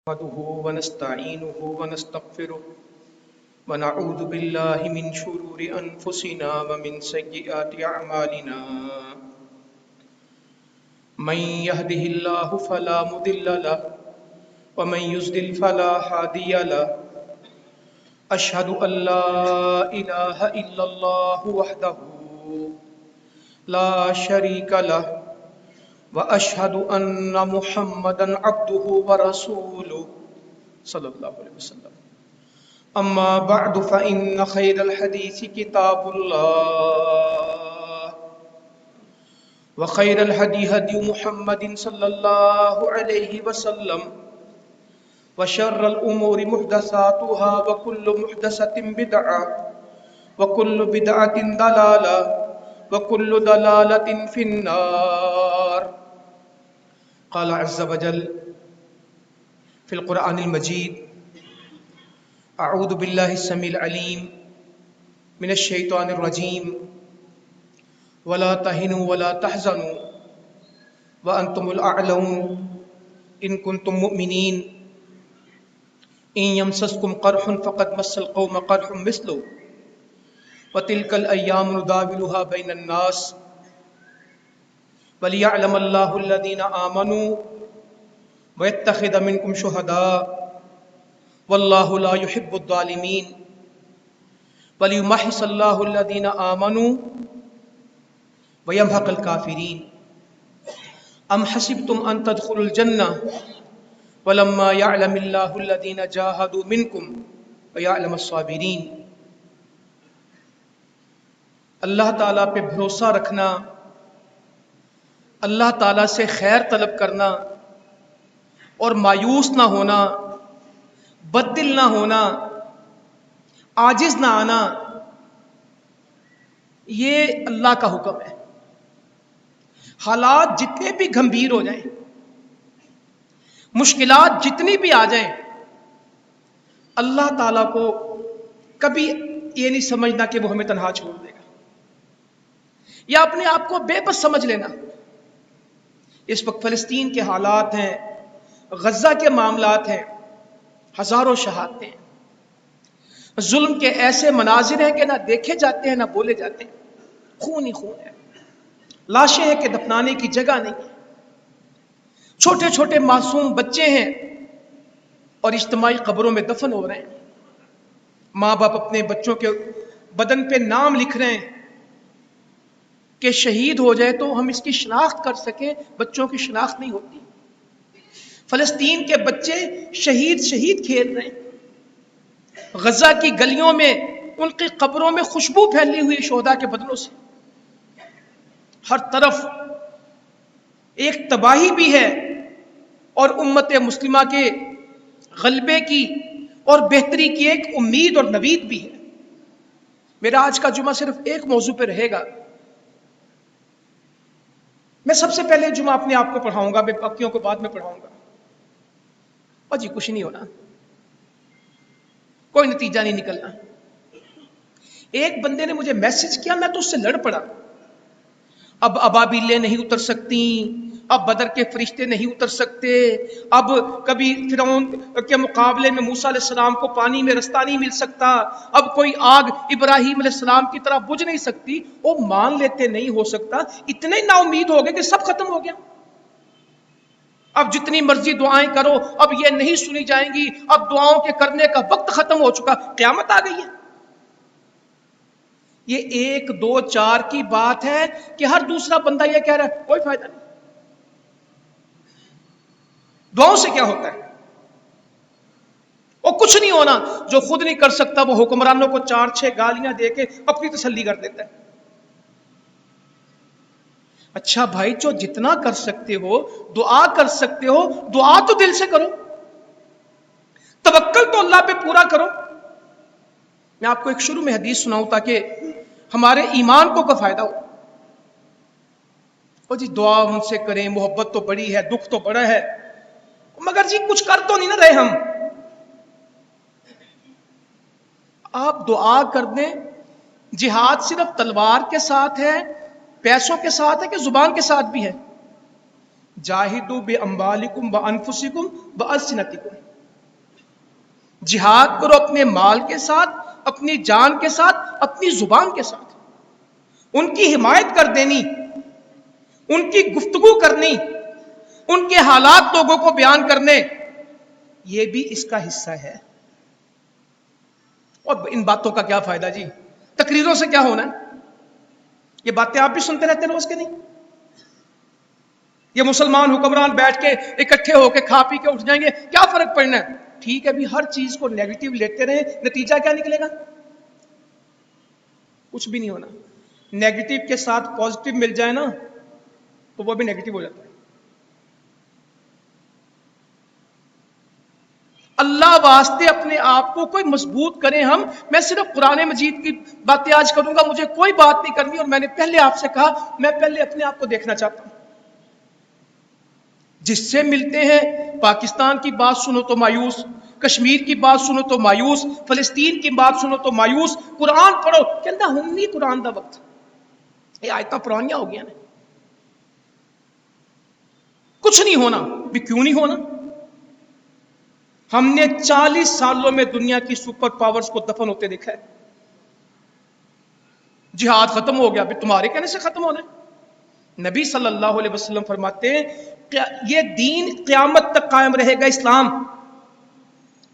نحمده ونستعينه ونستغفره ونعوذ بالله من شرور أنفسنا ومن سيئات أعمالنا من يهده الله فلا مضل له ومن يضلل فلا هادي له أشهد أن لا إله إلا الله وحده لا شريك له وأشهد أن محمدًا عبده ورسوله صلى الله عليه وسلم. أما بعد فإن خير الحديث كتاب الله وخير الهدي هدي محمد صلى الله عليه وسلم وشر الأمور محدثاتها وكل محدثة بدعة وكل بدعة ضلالة وكل ضلالة في النار. قال عز وجل في القرآن المجيد: أعوذ بالله السميع العليم من الشيطان الرجيم ولا تهنوا ولا تحزنوا وأنتم الأعلون إن كنتم مؤمنين إن يمسسكم قرح فقد مس القوم قرح مثله وتلك الأيام نداولها بين الناس وَلِيَعْلَمَ اللَّهُ الَّذِينَ آمَنُوا وَيَتَّخِذَ مِنكُمْ شُهَدَاءَ وَاللَّهُ لَا يُحِبُّ الظَّالِمِينَ وَلِيُمَحِّصَ اللَّهُ الَّذِينَ آمَنُوا وَيَمْحَقَ الْكَافِرِينَ. أَمْ حَسِبْتُمْ أَن تَدْخُلُوا الْجَنَّةَ وَلَمَّا يَعْلَمِ اللَّهُ الَّذِينَ جَاهَدُوا مِنكُمْ وَيَعْلَمَ الصَّابِرِينَ. اللہ تعالیٰ پہ بھروسہ رکھنا، اللہ تعالیٰ سے خیر طلب کرنا اور مایوس نہ ہونا، بد دل نہ ہونا، عاجز نہ آنا، یہ اللہ کا حکم ہے. حالات جتنے بھی گھمبیر ہو جائیں، مشکلات جتنی بھی آ جائیں، اللہ تعالیٰ کو کبھی یہ نہیں سمجھنا کہ وہ ہمیں تنہا چھوڑ دے گا یا اپنے آپ کو بے بس سمجھ لینا. اس وقت فلسطین کے حالات ہیں، غزہ کے معاملات ہیں، ہزاروں شہادتیں ہیں، ظلم کے ایسے مناظر ہیں کہ نہ دیکھے جاتے ہیں نہ بولے جاتے ہیں. خون ہی خون ہے، لاشیں ہیں کہ دفنانے کی جگہ نہیں ہے. چھوٹے چھوٹے معصوم بچے ہیں اور اجتماعی قبروں میں دفن ہو رہے ہیں. ماں باپ اپنے بچوں کے بدن پہ نام لکھ رہے ہیں کہ شہید ہو جائے تو ہم اس کی شناخت کر سکیں. بچوں کی شناخت نہیں ہوتی. فلسطین کے بچے شہید کھیل رہے ہیں. غزہ کی گلیوں میں ان کی قبروں میں خوشبو پھیلی ہوئی شہداء کے بدنوں سے. ہر طرف ایک تباہی بھی ہے اور امت مسلمہ کے غلبے کی اور بہتری کی ایک امید اور نوید بھی ہے. میرا آج کا جمعہ صرف ایک موضوع پہ رہے گا. میں سب سے پہلے جمعہ اپنے آپ کو پڑھاؤں گا، میں باقیوں کو بعد میں پڑھاؤں گا. اور جی کچھ نہیں ہونا، کوئی نتیجہ نہیں نکلنا. ایک بندے نے مجھے میسج کیا، میں تو اس سے لڑ پڑا. اب ابابیلیں نہیں اتر سکتی، اب بدر کے فرشتے نہیں اتر سکتے، اب کبھی فرعون کے مقابلے میں موسیٰ علیہ السلام کو پانی میں رستہ نہیں مل سکتا، اب کوئی آگ ابراہیم علیہ السلام کی طرح بجھ نہیں سکتی. وہ مان لیتے نہیں ہو سکتا. اتنے نا امید ہو گئے کہ سب ختم ہو گیا. اب جتنی مرضی دعائیں کرو اب یہ نہیں سنی جائیں گی. اب دعاؤں کے کرنے کا وقت ختم ہو چکا، قیامت آ گئی ہے. یہ 1 2 4 کی بات ہے کہ ہر دوسرا بندہ یہ کہہ رہا ہے کوئی فائدہ نہیں. دعاؤں سے کیا ہوتا ہے؟ وہ کچھ نہیں ہونا. جو خود نہیں کر سکتا وہ حکمرانوں کو 4-6 گالیاں دے کے اپنی تسلی کر دیتا ہے. اچھا بھائی، جو جتنا کر سکتے ہو، دعا کر سکتے ہو، دعا تو دل سے کرو، توکل تو اللہ پہ پورا کرو. میں آپ کو ایک شروع میں حدیث سناؤں تاکہ ہمارے ایمان کو کا فائدہ ہو. اور جی دعا ان سے کریں، محبت تو بڑی ہے، دکھ تو بڑا ہے، مگر جی کچھ کر تو نہیں نہ رہے ہم. آپ دعا کر دیں. جہاد صرف تلوار کے ساتھ ہے، پیسوں کے ساتھ ہے کہ زبان کے ساتھ بھی ہے؟ جاہدوا باموالکم وانفسکم والسنتکم. جہاد کرو اپنے مال کے ساتھ، اپنی جان کے ساتھ، اپنی زبان کے ساتھ، ان کی حمایت کر دینی، ان کی گفتگو کرنی، ان کے حالات لوگوں کو بیان کرنے، یہ بھی اس کا حصہ ہے۔ اور ان باتوں کا کیا فائدہ جی؟ تقریروں سے کیا ہونا ہے؟ یہ باتیں آپ بھی سنتے رہتے ہیں روز کے نہیں؟ یہ مسلمان حکمران بیٹھ کے اکٹھے ہو کے کھا پی کے اٹھ جائیں گے، کیا فرق پڑنا ہے؟ ٹھیک ہے بھی ہر چیز کو نیگیٹو لیتے رہیں، نتیجہ کیا نکلے گا؟ کچھ بھی نہیں ہونا۔ نیگیٹو کے ساتھ پازیٹو مل جائے نا تو وہ بھی نیگیٹو ہو جاتا ہے۔ اللہ واسطے اپنے آپ کو کوئی مضبوط کریں ہم۔ میں صرف قرآن مجید کی باتیں آج کروں گا، مجھے کوئی بات نہیں کرنی، اور میں نے پہلے آپ سے کہا میں پہلے اپنے آپ کو دیکھنا چاہتا ہوں۔ جس سے ملتے ہیں پاکستان کی بات سنو تو مایوس، کشمیر کی بات سنو تو مایوس، فلسطین کی بات سنو تو مایوس، قرآن پڑھو کہنا ہوں نہیں قرآن دا وقت، یہ آیتاں پرانیاں ہو گیا نا، کچھ نہیں ہونا بھی کیوں نہیں ہونا؟ ہم نے 40 سالوں میں دنیا کی سپر پاورز کو دفن ہوتے دیکھا ہے۔ جہاد ختم ہو گیا، تمہارے کہنے سے ختم ہونا ہے؟ نبی صلی اللہ علیہ وسلم فرماتے ہیں کہ یہ دین قیامت تک قائم رہے گا اسلام،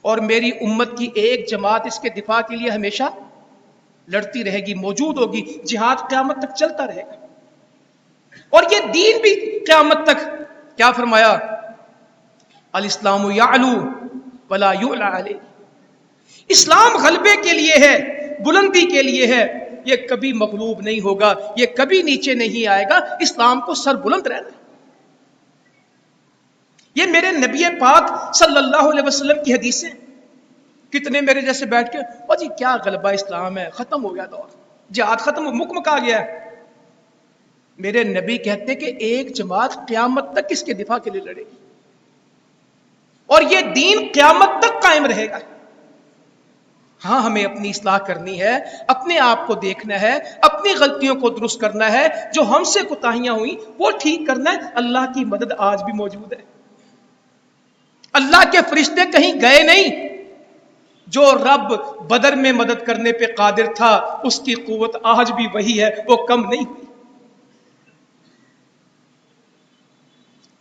اور میری امت کی ایک جماعت اس کے دفاع کے لیے ہمیشہ لڑتی رہے گی، موجود ہوگی، جہاد قیامت تک چلتا رہے گا۔ اور یہ دین بھی قیامت تک، کیا فرمایا؟ الاسلام یعلو ولا یعلی علیہ، اسلام غلبے کے لیے ہے، بلندی کے لیے ہے، یہ کبھی مغلوب نہیں ہوگا، یہ کبھی نیچے نہیں آئے گا، اسلام کو سر بلند رہنا ہے۔ یہ میرے نبی پاک صلی اللہ علیہ وسلم کی حدیثیں، کتنے میرے جیسے بیٹھ کے او جی کیا غلبہ اسلام ہے، ختم ہو گیا دور، جہاد ختم، مکمکا گیا ہے۔ میرے نبی کہتے کہ ایک جماعت قیامت تک اس کے دفاع کے لیے لڑے گی، اور یہ دین قیامت تک قائم رہے گا۔ ہاں ہمیں اپنی اصلاح کرنی ہے، اپنے آپ کو دیکھنا ہے، اپنی غلطیوں کو درست کرنا ہے، جو ہم سے کوتاہیاں ہوئیں وہ ٹھیک کرنا ہے۔ اللہ کی مدد آج بھی موجود ہے، اللہ کے فرشتے کہیں گئے نہیں۔ جو رب بدر میں مدد کرنے پہ قادر تھا اس کی قوت آج بھی وہی ہے، وہ کم نہیں ہوئی۔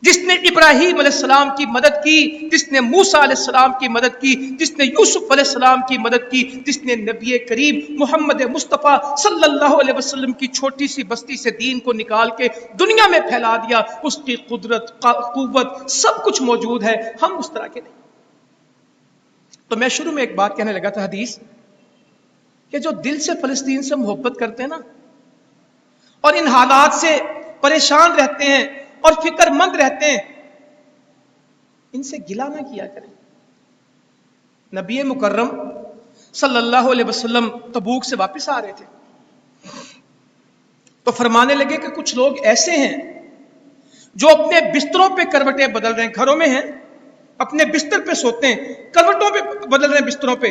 جس نے ابراہیم علیہ السلام کی مدد کی، جس نے موسیٰ علیہ السلام کی مدد کی، جس نے یوسف علیہ السلام کی مدد کی، جس نے نبی کریم محمد مصطفیٰ صلی اللہ علیہ وسلم کی چھوٹی سی بستی سے دین کو نکال کے دنیا میں پھیلا دیا، اس کی قدرت، قوت، سب کچھ موجود ہے، ہم اس طرح کے نہیں۔ تو میں شروع میں ایک بات کہنے لگا تھا، حدیث، کہ جو دل سے فلسطین سے محبت کرتے ہیں نا، اور ان حالات سے پریشان رہتے ہیں اور فکر مند رہتے ہیں، ان سے گلہ نہ کیا کریں۔ نبی مکرم صلی اللہ علیہ وسلم تبوک سے واپس آ رہے تھے تو فرمانے لگے کہ کچھ لوگ ایسے ہیں جو اپنے بستروں پہ کروٹیں بدل رہے ہیں، گھروں میں ہیں، اپنے بستر پہ سوتے ہیں، کروٹوں پہ بدل رہے ہیں، بستروں پہ،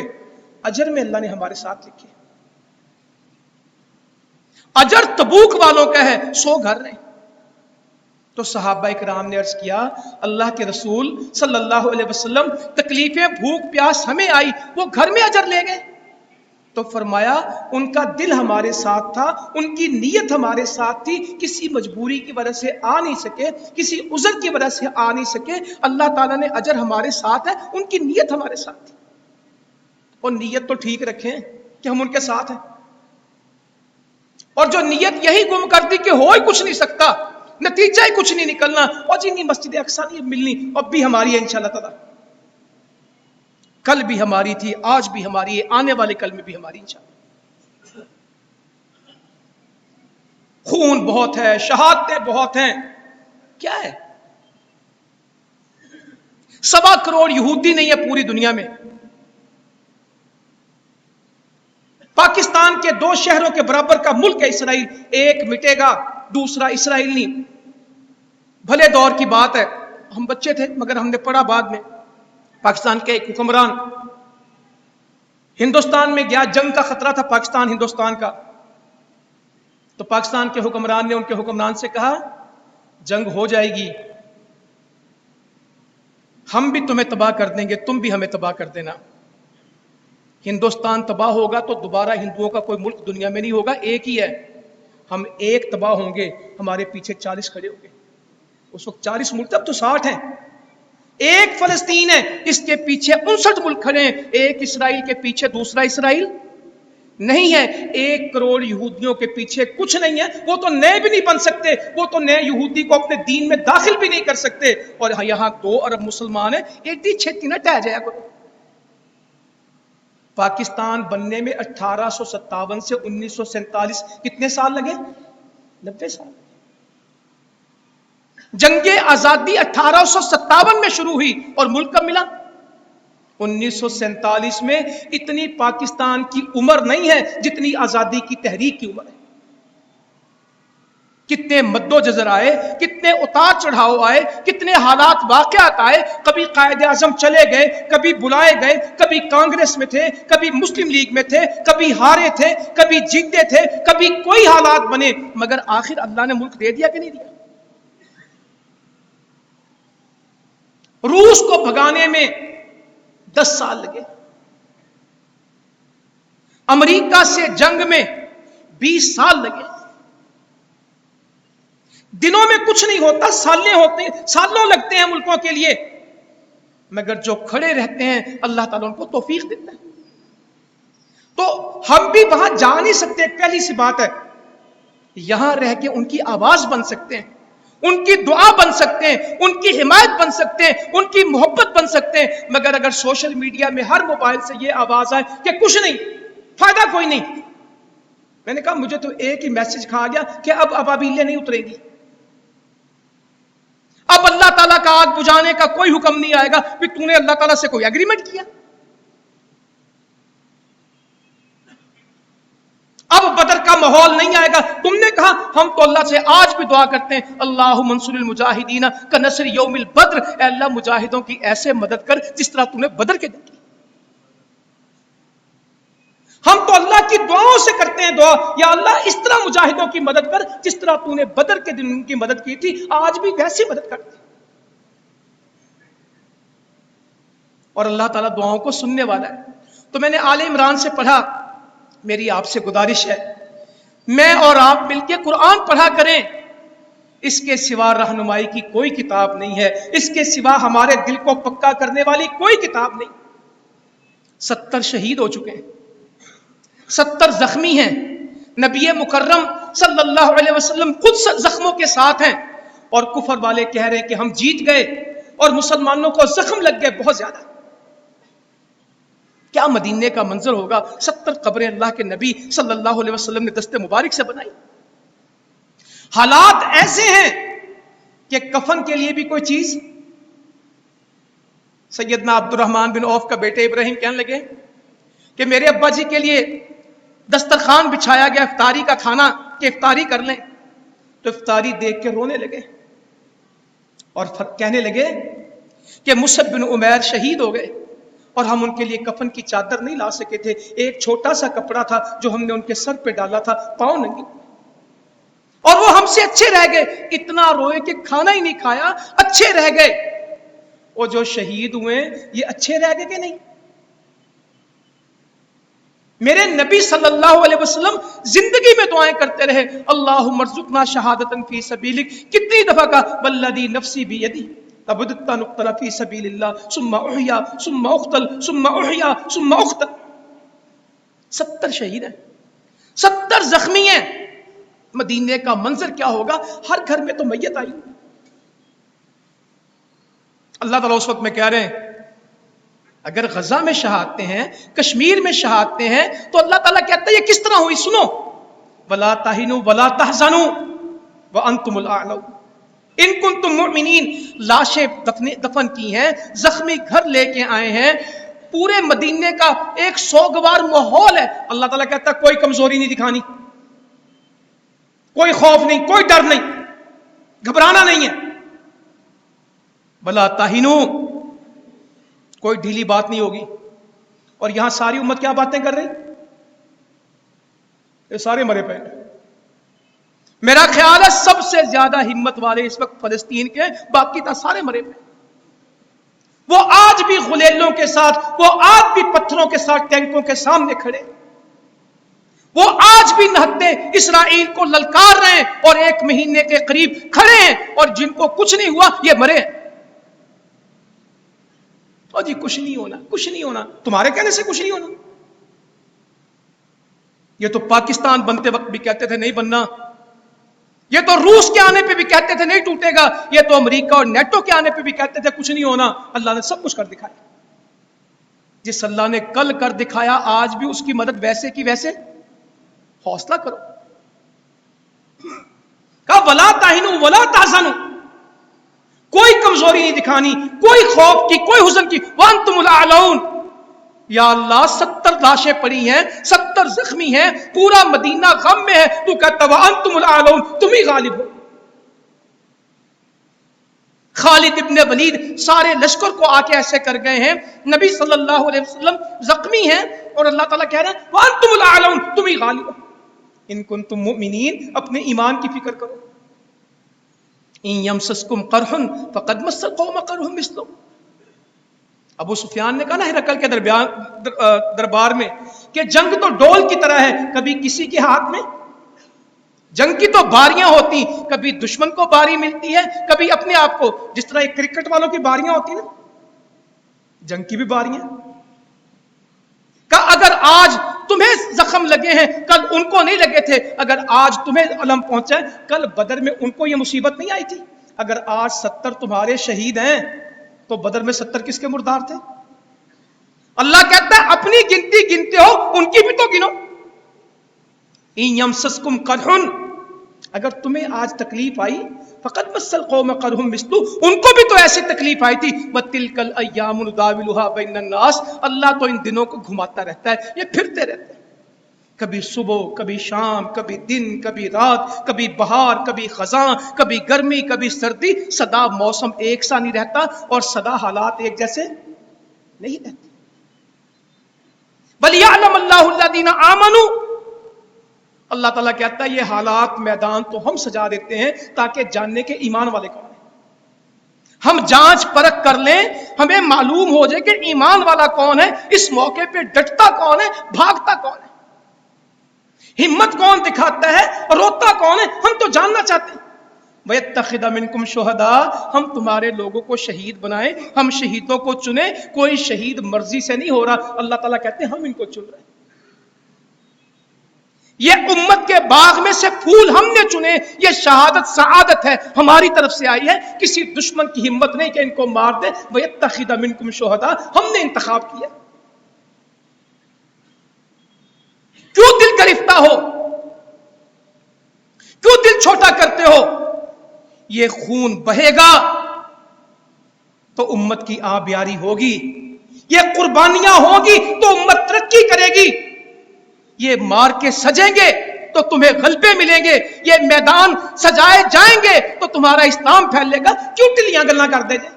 اجر میں اللہ نے ہمارے ساتھ لکھی، اجر تبوک والوں کا ہے، 100 گھر رہے۔ تو صحابہ اکرام نے عرض کیا اللہ کے رسول صلی اللہ علیہ وسلم، تکلیفیں، بھوک پیاس ہمیں آئی، وہ گھر میں اجر لے گئے؟ تو فرمایا ان کا دل ہمارے ساتھ تھا، ان کی نیت ہمارے ساتھ تھی، کسی مجبوری کی وجہ سے آ نہیں سکے، کسی عذر کی وجہ سے آ نہیں سکے، اللہ تعالیٰ نے اجر ہمارے ساتھ ہے، ان کی نیت ہمارے ساتھ تھی۔ اور نیت تو ٹھیک رکھیں کہ ہم ان کے ساتھ ہیں، اور جو نیت یہی گم کر دی کہ ہو ہی کچھ نہیں سکتا، نتیجہ ہی کچھ نہیں نکلنا، اور جی نہیں مسجد اقصی نہیں ملنی، اب بھی ہماری ہے انشاءاللہ تعالیٰ، کل بھی ہماری تھی، آج بھی ہماری ہے، آنے والے کل میں بھی ہماری انشاءاللہ۔ خون بہت ہے، شہادتیں بہت ہیں، کیا ہے؟ 1.25 کروڑ یہودی نہیں ہے پوری دنیا میں، پاکستان کے 2 شہروں کے برابر کا ملک ہے اسرائیل، ایک مٹے گا دوسرا اسرائیل نہیں۔ بھلے دور کی بات ہے، ہم بچے تھے مگر ہم نے پڑھا بعد میں، پاکستان کے ایک حکمران ہندوستان میں گیا، جنگ کا خطرہ تھا پاکستان ہندوستان کا، تو پاکستان کے حکمران نے ان کے حکمران سے کہا جنگ ہو جائے گی، ہم بھی تمہیں تباہ کر دیں گے، تم بھی ہمیں تباہ کر دینا، ہندوستان تباہ ہوگا تو دوبارہ ہندوؤں کا کوئی ملک دنیا میں نہیں ہوگا، ایک ہی ہے. ہم ایک تباہ ہوں گے، ہمارے پیچھے 40 کھڑے ہوں گے. اس وقت 40 ملک، اب تو 60 ہیں. ایک فلسطین ہے، اس کے پیچھے 59 ملک کھڑے ہیں. ایک اسرائیل کے پیچھے دوسرا اسرائیل نہیں ہے. 1 کروڑ یہودیوں کے پیچھے کچھ نہیں ہے. وہ تو نئے بھی نہیں بن سکتے، وہ تو نئے یہودی کو اپنے دین میں داخل بھی نہیں کر سکتے. اور یہاں 2 ارب مسلمان ہیں، ایڈی چھتی نہ ٹہ جایا کرو. پاکستان بننے میں 1857 سے 1947 کتنے سال لگے؟ 90 سال. جنگ آزادی 1857 میں شروع ہوئی اور ملک کب ملا؟ 1947 میں. اتنی پاکستان کی عمر نہیں ہے جتنی آزادی کی تحریک کی عمر ہے. کتنے مد و جزر آئے، کتنے اتار چڑھاؤ آئے، کتنے حالات واقعات آئے. کبھی قائد اعظم چلے گئے، کبھی بلائے گئے، کبھی کانگریس میں تھے، کبھی مسلم لیگ میں تھے، کبھی ہارے تھے، کبھی جیتے تھے، کبھی کوئی حالات بنے، مگر آخر اللہ نے ملک دے دیا کہ نہیں دیا؟ روس کو بھگانے میں 10 سال لگے، امریکہ سے جنگ میں 20 سال لگے. دنوں میں کچھ نہیں ہوتا، سالوں لگتے ہیں ملکوں کے لیے، مگر جو کھڑے رہتے ہیں اللہ تعالیٰ ان کو توفیق دیتا ہے. تو ہم بھی وہاں جا نہیں سکتے. پہلی سی بات ہے، یہاں رہ کے ان کی آواز بن سکتے ہیں، ان کی دعا بن سکتے ہیں، ان کی حمایت بن سکتے ہیں، ان کی محبت بن سکتے ہیں. مگر اگر سوشل میڈیا میں ہر موبائل سے یہ آواز آئے کہ کچھ نہیں، فائدہ کوئی نہیں. میں نے کہا مجھے تو ایک ہی میسج کھا گیا کہ اب ابابیلیں نہیں اتریں گی، اب اللہ تعالیٰ کا آگ بجھانے کا کوئی حکم نہیں آئے گا. پھر تو نے اللہ تعالیٰ سے کوئی ایگریمنٹ کیا؟ اب بدر کا ماحول نہیں آئے گا. تم نے کہا ہم تو اللہ سے آج بھی دعا کرتے ہیں، اللہ منصور المجاہدین کا نصر یوم البدر. اے اللہ مجاہدوں کی ایسے مدد کر جس طرح تو نے بدر کے دن کی. ہم تو اللہ کی دعاؤں سے کرتے ہیں دعا، یا اللہ اس طرح مجاہدوں کی مدد کر جس طرح تو نے بدر کے دن ان کی مدد کی تھی، آج بھی ویسی مدد کرتے. اور اللہ تعالیٰ دعاؤں کو سننے والا ہے. تو میں نے آل عمران سے پڑھا. میری آپ سے گزارش ہے، میں اور آپ مل کے قرآن پڑھا کریں. اس کے سوا رہنمائی کی کوئی کتاب نہیں ہے، اس کے سوا ہمارے دل کو پکا کرنے والی کوئی کتاب نہیں. 70 شہید ہو چکے ہیں، 70 زخمی ہیں. نبی مکرم صلی اللہ علیہ وسلم خود زخموں کے ساتھ ہیں، اور کفر والے کہہ رہے ہیں کہ ہم جیت گئے اور مسلمانوں کو زخم لگ گئے بہت زیادہ. کیا مدینے کا منظر ہوگا؟ 70 قبریں اللہ کے نبی صلی اللہ علیہ وسلم نے دست مبارک سے بنائی. حالات ایسے ہیں کہ کفن کے لیے بھی کوئی چیز. سیدنا عبد الرحمن بن عوف کا بیٹے ابراہیم کہنے لگے کہ میرے ابا جی کے لیے دسترخوان بچھایا گیا افطاری کا کھانا کہ افطاری کر لیں. تو افطاری دیکھ کے رونے لگے اور کہنے لگے کہ مصعب بن عمیر شہید ہو گئے اور ہم ان کے لیے کفن کی چادر نہیں لا سکے تھے. ایک چھوٹا سا کپڑا تھا جو ہم نے ان کے سر پہ ڈالا تھا، پاؤں ننگے، اور وہ ہم سے اچھے رہ گئے. اتنا روئے کہ کھانا ہی نہیں کھایا، اچھے رہ گئے. وہ جو شہید ہوئے یہ اچھے رہ گئے کہ نہیں؟ میرے نبی صلی اللہ علیہ وسلم زندگی میں دعائیں کرتے رہے، اللہم ارزقنا شہادتن فی سبیلک. کتنی دفعہ کہا والذی نفسی بیدی لابد ان اقتل فی سبیل اللہ ثم احیا ثم اقتل ثم احیا ثم اقتل. 70 شہید ہیں، 70 زخمی ہیں. مدینے کا منظر کیا ہوگا؟ ہر گھر میں تو میت آئی. اللہ تعالیٰ اس وقت میں کہہ رہے ہیں اگر غزہ میں شہادتیں ہیں، کشمیر میں شہادتیں ہیں، تو اللہ تعالیٰ کہتا ہے یہ کس طرح ہوئی؟ سنو، وَلَا تَهِنُوا وَلَا تَحْزَنُوا وَأَنْتُمُ الْأَعْلَوْنَ ان کنتم مؤمنین. لاشیں دفن کی ہیں، زخمی گھر لے کے آئے ہیں، پورے مدینے کا ایک سوگوار ماحول ہے. اللہ تعالیٰ کہتا ہے کوئی کمزوری نہیں دکھانی، کوئی خوف نہیں، کوئی ڈر نہیں، گھبرانا نہیں ہے. وَلَا تَهِنُوا، کوئی ڈھیلی بات نہیں ہوگی. اور یہاں ساری امت کیا باتیں کر رہی؟ یہ سارے مرے پے. میرا خیال ہے سب سے زیادہ ہمت والے اس وقت فلسطین کے، باقی تو سارے مرے پے. وہ آج بھی غلیلوں کے ساتھ، وہ آج بھی پتھروں کے ساتھ ٹینکوں کے سامنے کھڑے، وہ آج بھی نہتے اسرائیل کو للکار رہے ہیں اور 1 مہینے کے قریب کھڑے ہیں، اور جن کو کچھ نہیں ہوا یہ مرے۔ اور جی کچھ نہیں ہونا، کچھ نہیں ہونا، تمہارے کہنے سے کچھ نہیں ہونا۔ یہ تو پاکستان بنتے وقت بھی کہتے تھے نہیں بننا، یہ تو روس کے آنے پہ بھی کہتے تھے نہیں ٹوٹے گا، یہ تو امریکہ اور نیٹو کے آنے پہ بھی کہتے تھے کچھ نہیں ہونا۔ اللہ نے سب کچھ کر دکھایا۔ جس اللہ نے کل کر دکھایا آج بھی اس کی مدد ویسے کی ویسے، حوصلہ کرو۔ کہا ولا تہنوا ولا تحزنوا، کوئی کمزوری نہیں دکھانی، کوئی خوف کی، کوئی حزن کی، وانتم الاعلون۔ یا اللہ 70 لاشیں پڑی ہیں، 70 زخمی ہیں، پورا مدینہ غم میں ہے، تو کہتا وانتم الاعلون، تم ہی غالب ہو۔ خالد ابن ولید سارے لشکر کو آ کے ایسے کر گئے ہیں، نبی صلی اللہ علیہ وسلم زخمی ہیں، اور اللہ تعالیٰ کہہ رہے ہیں وانتم الاعلون، تم ہی غالب ہو۔ ان کنتم مؤمنین، اپنے ایمان کی فکر کرو۔ ان یمسسکم قرح فقد مس القوم قرح مثلہ۔ ابو سفیان نے کہا نا ہرقل کے دربار میں کہ جنگ تو ڈول کی طرح ہے، کبھی کسی کے ہاتھ میں، جنگ کی تو باریاں ہوتی، کبھی دشمن کو باری ملتی ہے، کبھی اپنے آپ کو، جس طرح ایک کرکٹ والوں کی باریاں ہوتی نا، جنگ کی بھی باریاں۔ کہ اگر آج تمہیں زخم لگے ہیں کل ان کو نہیں لگے تھے، اگر آج تمہیں علم پہنچا ہے کل بدر میں ان کو یہ مصیبت نہیں آئی تھی۔ اگر آج 70 تمہارے شہید ہیں تو بدر میں 70 کس کے مردار تھے؟ اللہ کہتا ہے اپنی گنتی گنتے ہو، ان کی بھی تو گنو۔ ان یمسسکم قرح، اگر تمہیں آج تکلیف آئی، فقد مس القوم قرح مثلہ، ان کو بھی تو ایسی تکلیف آئی تھی۔ وتلک الایام نداولها بین الناس، اللہ تو ان دنوں کو گھماتا رہتا ہے، یہ پھرتے رہتے ہیں، کبھی صبح، کبھی شام، کبھی دن، کبھی رات، کبھی بہار، کبھی خزاں، کبھی گرمی، کبھی سردی، سدا موسم ایک سا نہیں رہتا اور سدا حالات ایک جیسے نہیں رہتے۔ بل یعلم اللہ الذین آمنوا، اللہ تعالیٰ کہتا ہے یہ حالات میدان تو ہم سجا دیتے ہیں تاکہ جاننے کے ایمان والے کون ہیں، ہم جانچ پرکھ کر لیں، ہمیں معلوم ہو جائے کہ ایمان والا کون ہے، اس موقع پہ ڈٹتا کون ہے، بھاگتا کون ہے، ہمت کون دکھاتا ہے، روتا کون ہے، ہم تو جاننا چاہتے ہیں۔ وَيَتَّخِذَ مِنْكُمْ شُهَدَاءَ، ہم تمہارے لوگوں کو شہید بنائیں، ہم شہیدوں کو چنیں، کوئی شہید مرضی سے نہیں ہو رہا، اللہ تعالیٰ کہتے ہیں ہم ان کو چن رہے ہیں۔ یہ امت کے باغ میں سے پھول ہم نے چنے، یہ شہادت سعادت ہے ہماری طرف سے آئی ہے، کسی دشمن کی ہمت نہیں کہ ان کو مار دے۔ وَيَتَّخِذَ مِنْكُمْ شُهَدَاءَ، ہم نے انتخاب کیا۔ کیوں دل گرفتہ ہو، کیوں دل چھوٹا کرتے ہو؟ یہ خون بہے گا تو امت کی آبیاری ہوگی، یہ قربانیاں ہوگی تو امت ترقی کرے گی، یہ مار کے سجیں گے تو تمہیں غلبے ملیں گے، یہ میدان سجائے جائیں گے تو تمہارا اسلام پھیلے گا۔ کیوں ٹلیاں گلاں کر دے جائیں؟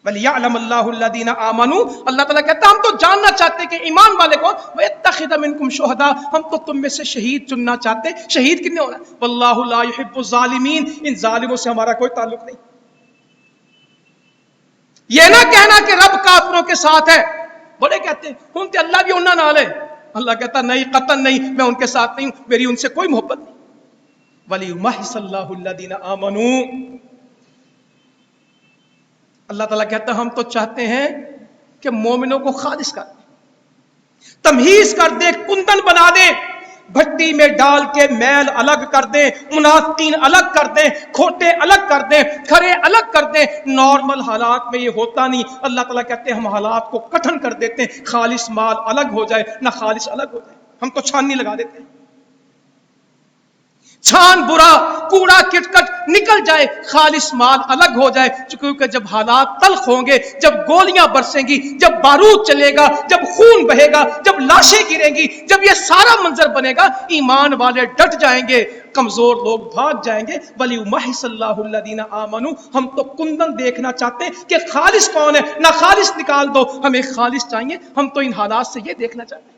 وَلِيَعْلَمَ اللَّهُ الَّذِينَ آمَنُوا، اللہ تعالیٰ کہتا ہے ہم تو جاننا چاہتے کہ ایمان والے کون۔ وَيَتَّخِذَ مِنْكُمْ شُهَدَاءَ، ہم تو تم میں سے شہید چننا چاہتے، شہید کتنے ہونا؟ وَاللَّهُ لَا يُحِبُّ الظَّالِمِينَ، ان ظالموں سے ہمارا کوئی تعلق نہیں۔ یہ نہ کہنا کہ رب کافروں کے ساتھ ہے، بڑے کہتے ہیں ہوں تے اللہ بھی انہاں نال ہے، اللہ کہتا نہیں، قطعاً نہیں، میں ان کے ساتھ نہیں ہوں، میری ان سے کوئی محبت نہیں۔ وَلِيُمَحِّصَ اللَّهُ الَّذِينَ آمَنُوا، اللہ تعالیٰ کہتا ہے ہم تو چاہتے ہیں کہ مومنوں کو خالص کر دیں، تمہیز کر دیں، کندن بنا دیں، بھٹی میں ڈال کے میل الگ کر دیں، منافقین الگ کر دیں، کھوٹے الگ کر دیں، کھرے الگ کر دیں۔ نارمل حالات میں یہ ہوتا نہیں، اللہ تعالیٰ کہتے ہیں ہم حالات کو کٹھن کر دیتے ہیں، خالص مال الگ ہو جائے نہ خالص الگ ہو جائے، ہم تو چھاننی لگا دیتے ہیں، چھان برا کوڑا کٹکٹ نکل جائے، خالص مال الگ ہو جائے، کیونکہ جب حالات تلخ ہوں گے، جب گولیاں برسیں گی، جب بارود چلے گا، جب خون بہے گا، جب لاشیں گریں گی، جب یہ سارا منظر بنے گا، ایمان والے ڈٹ جائیں گے، کمزور لوگ بھاگ جائیں گے۔ وَلِيُمَحِّصَ اللَّهُ الَّذِينَ آمَنُوا، ہم تو کندن دیکھنا چاہتے ہیں کہ خالص کون ہے، نہ خالص نکال دو، ہمیں خالص چاہیے، ہم تو ان حالات سے یہ دیکھنا چاہتے ہیں۔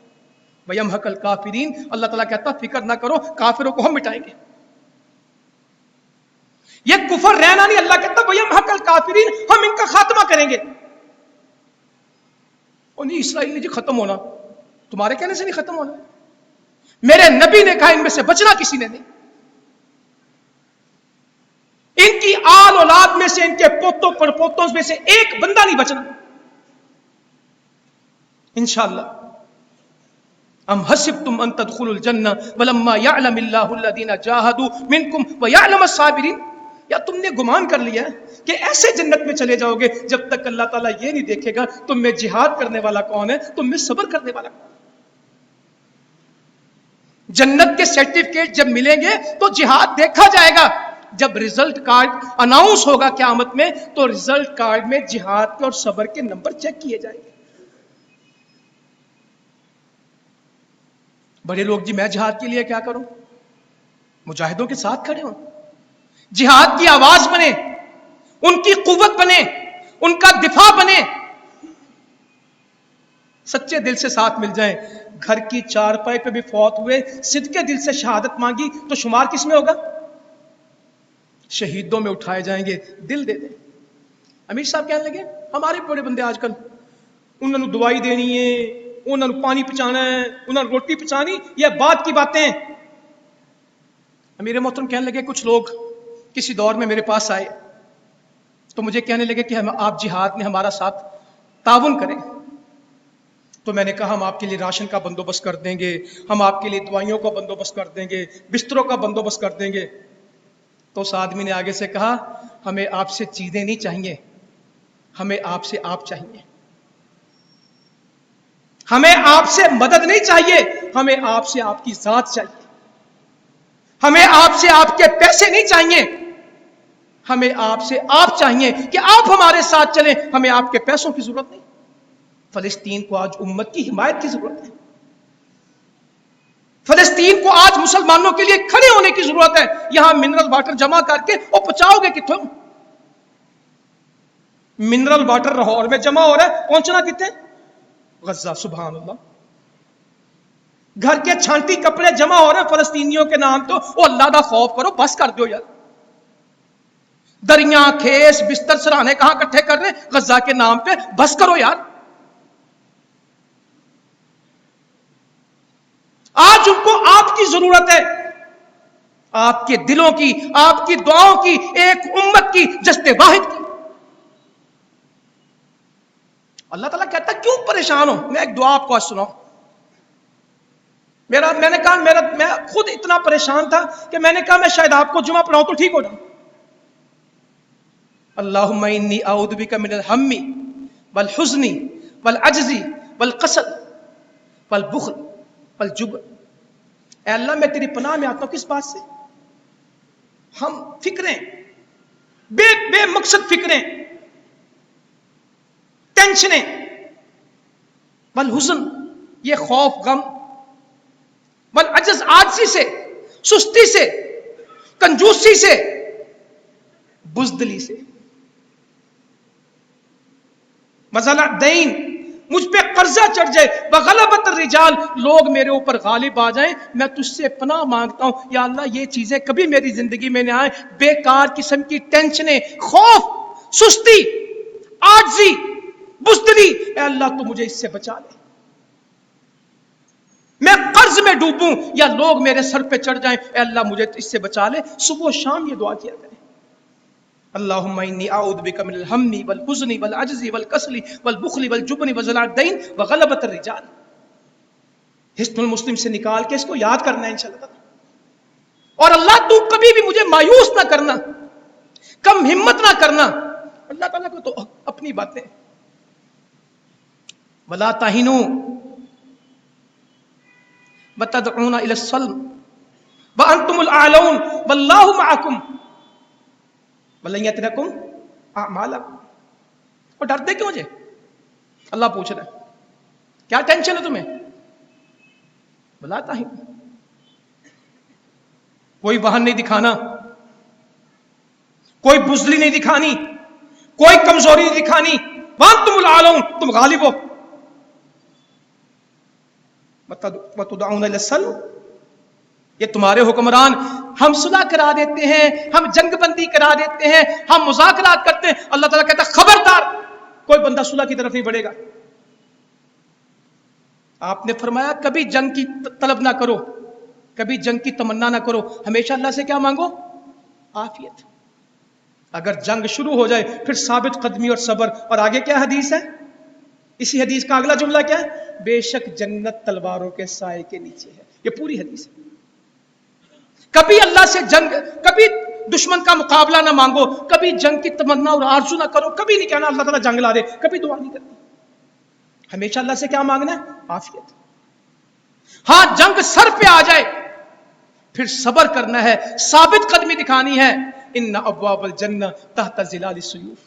وَيَمْحَقَ الْكَافِرِينَ، اللہ تعالیٰ کہتا فکر نہ کرو، کافروں کو ہم مٹائیں گے۔ یہ کفر رہنا نہیں. اللہ کہتا وَيَمْحَقَ الْكَافِرِينَ, ہم ان کا خاتمہ کریں گے. اور نہیں اسرائیل نے جی ختم ہونا, تمہارے کہنے سے نہیں ختم ہونا. میرے نبی نے کہا ان میں سے بچنا کسی نے نہیں. ان کی آل اولاد میں سے, ان کے پوتوں پڑپوتوں میں سے ایک بندہ نہیں بچنا انشاءاللہ. ام حسبتم ان تدخلوا الجنہ ولما يعلم اللہ الذین جاہدوا منکم ويعلم الصابرین. یا تم نے گمان کر لیا کہ ایسے جنت میں چلے جاؤ گے جب تک اللہ تعالیٰ یہ نہیں دیکھے گا تم میں جہاد کرنے والا کون ہے, تم میں صبر کرنے والا کون ہے. جنت کے سرٹیفکیٹ جب ملیں گے تو جہاد دیکھا جائے گا. جب ریزلٹ کارڈ اناؤنس ہوگا قیامت میں تو ریزلٹ کارڈ میں جہاد کے اور صبر کے نمبر چیک کیے جائیں گے. بڑے لوگ جی میں جہاد کے لیے کیا کروں, مجاہدوں کے ساتھ کھڑے ہوں, جہاد کی آواز بنے, ان کی قوت بنے, ان کا دفاع بنے, سچے دل سے ساتھ مل جائیں. گھر کی چارپائی پہ بھی فوت ہوئے, صدقے دل سے شہادت مانگی تو شمار کس میں ہوگا؟ شہیدوں میں اٹھائے جائیں گے. دل دے دیں. امیر صاحب کہنے لگے ہمارے بڑے بندے آج کل انہوں نے دوائی دینی ہے, انہوں نے پانی پچانا ہے, انہوں نے روٹی پچانی, یہ بعد کی باتیں. امیر محترم کہنے لگے کچھ لوگ کسی دور میں میرے پاس آئے تو مجھے کہنے لگے کہ آپ جہاد میں ہمارا ساتھ تعاون کریں. تو میں نے کہا ہم آپ کے لیے راشن کا بندوبست کر دیں گے, ہم آپ کے لیے دوائیوں کا بندوبست کر دیں گے, بستروں کا بندوبست کر دیں گے. تو اس آدمی نے آگے سے کہا ہمیں آپ سے چیزیں نہیں چاہیے, ہمیں آپ سے آپ چاہیے. ہمیں آپ سے مدد نہیں چاہیے, ہمیں آپ سے آپ کی ذات چاہیے. ہمیں آپ سے آپ کے پیسے نہیں چاہیے, ہمیں آپ سے آپ چاہیے کہ آپ ہمارے ساتھ چلیں, ہمیں آپ کے پیسوں کی ضرورت نہیں. فلسطین کو آج امت کی حمایت کی ضرورت ہے. فلسطین کو آج مسلمانوں کے لیے کھڑے ہونے کی ضرورت ہے. یہاں منرل واٹر جمع کر کے اور پہنچاؤ گے کتوں؟ منرل واٹر لاہور میں جمع ہو رہا ہے, پہنچنا کتنے؟ غزہ. سبحان اللہ. گھر کے چھانٹی کپڑے جمع ہو رہے ہیں فلسطینیوں کے نام تو او اللہ دا خوف کرو, بس کر دو یار. دریاں, کھیس, بستر, سرانے کہاں اکٹھے کر رہے غزہ کے نام پہ, بس کرو یار. آج ان کو آپ کی ضرورت ہے, آپ کے دلوں کی, آپ کی دعاؤں کی, ایک امت کی, جست واحد کی. اللہ تعالیٰ کہتا ہے کیوں پریشان ہو. میں ایک دعا آپ کو آج سناؤں. میں نے کہا میں خود اتنا پریشان تھا کہ میں نے کہا میں شاید آپ کو جمعہ پڑھاؤں تو ٹھیک ہو جاؤں. اللہم انی اعوذ بک من الہم والحزن والعجز والکسل والبخل والجبن. اے اللہ میں تیری پناہ میں آتا ہوں. کس بات سے؟ ہم فکریں, بے مقصد فکریں, ٹینشنیں, والحزن یہ خوف غم, والعجز عاجزی سے, سستی سے, کنجوسی سے, بزدلی سے, وضلع دین مجھ پہ قرضہ چڑھ جائے, وغلبت الرجال لوگ میرے اوپر غالب آ جائیں. میں تجھ سے پناہ مانگتا ہوں یا اللہ یہ چیزیں کبھی میری زندگی میں نہ آئیں. بیکار قسم کی ٹینشنیں, خوف, سستی, عاجزی, بزدلی, اے اللہ تو مجھے اس سے بچا لے. میں قرض میں ڈوبوں یا لوگ میرے سر پہ چڑھ جائیں, اے اللہ مجھے اس سے بچا لے. صبح و شام یہ دعا کیا کریں. اللہم انی اعوذ بک من الہم والحزن والعجز والکسل والبخل والجبن وضلع الدین وغلبۃ الرجال. حصن المسلم سے نکال کے اس کو یاد کرنا ہے انشاءاللہ. اور اللہ تو کبھی بھی مجھے مایوس نہ کرنا, کم ہمت نہ کرنا. اللہ تعالیٰ کو تو اپنی باتیں. ولا تہنوا وتدعون الى السلم وانتم الاعلون واللہ معکم ولن یترکم اعمالکم. اور ڈرتے کیوں مجھے؟ اللہ پوچھ رہا ہے کیا ٹینشن ہے تمہیں؟ ولا تہنوا, کوئی وہن نہیں دکھانا, کوئی بزدلی نہیں دکھانی, کوئی کمزوری نہیں دکھانی. وانتم الاعلون تم غالب ہو. وتدعون الى السلم یہ تمہارے حکمران ہم صلح کرا دیتے ہیں، ہم جنگ بندی کرا دیتے ہیں، ہم مذاکرات کرتے ہیں. اللہ تعالیٰ کہتا ہے خبردار کوئی بندہ صلح کی طرف نہیں بڑھے گا. آپ نے فرمایا کبھی جنگ کی طلب نہ کرو، کبھی جنگ کی تمنا نہ کرو، ہمیشہ اللہ سے کیا مانگو؟ عافیت. اگر جنگ شروع ہو جائے پھر ثابت قدمی اور صبر. اور آگے کیا حدیث ہے؟ اسی حدیث کا اگلا جملہ کیا ہے؟ بے شک جنت تلواروں کے سائے کے نیچے ہے. یہ پوری حدیث ہے. کبھی اللہ سے جنگ، کبھی دشمن کا مقابلہ نہ مانگو، کبھی جنگ کی تمنا اور آرزو نہ کرو، کبھی نہیں کہنا اللہ تعالیٰ جنگ لا دے، کبھی دعا نہیں کرنی. ہمیشہ اللہ سے کیا مانگنا ہے؟ عافیت. ہاں جنگ سر پہ آ جائے پھر صبر کرنا ہے، ثابت قدمی دکھانی ہے. ان ابواب الجنہ تحت ظلال السیوف.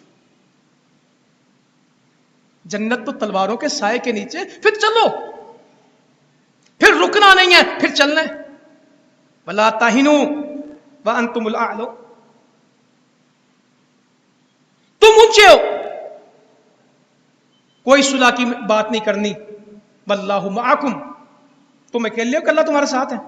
جنت تو تلواروں کے سائے کے نیچے. پھر چلو، پھر رکنا نہیں ہے، پھر چلنا ہے. ولا تہنوا وانتم الاعلون. تم اونچے ہو، کوئی صلح کی بات نہیں کرنی. واللہ معکم، تم اکیلے ہو کہ اللہ تمہارے ساتھ ہے.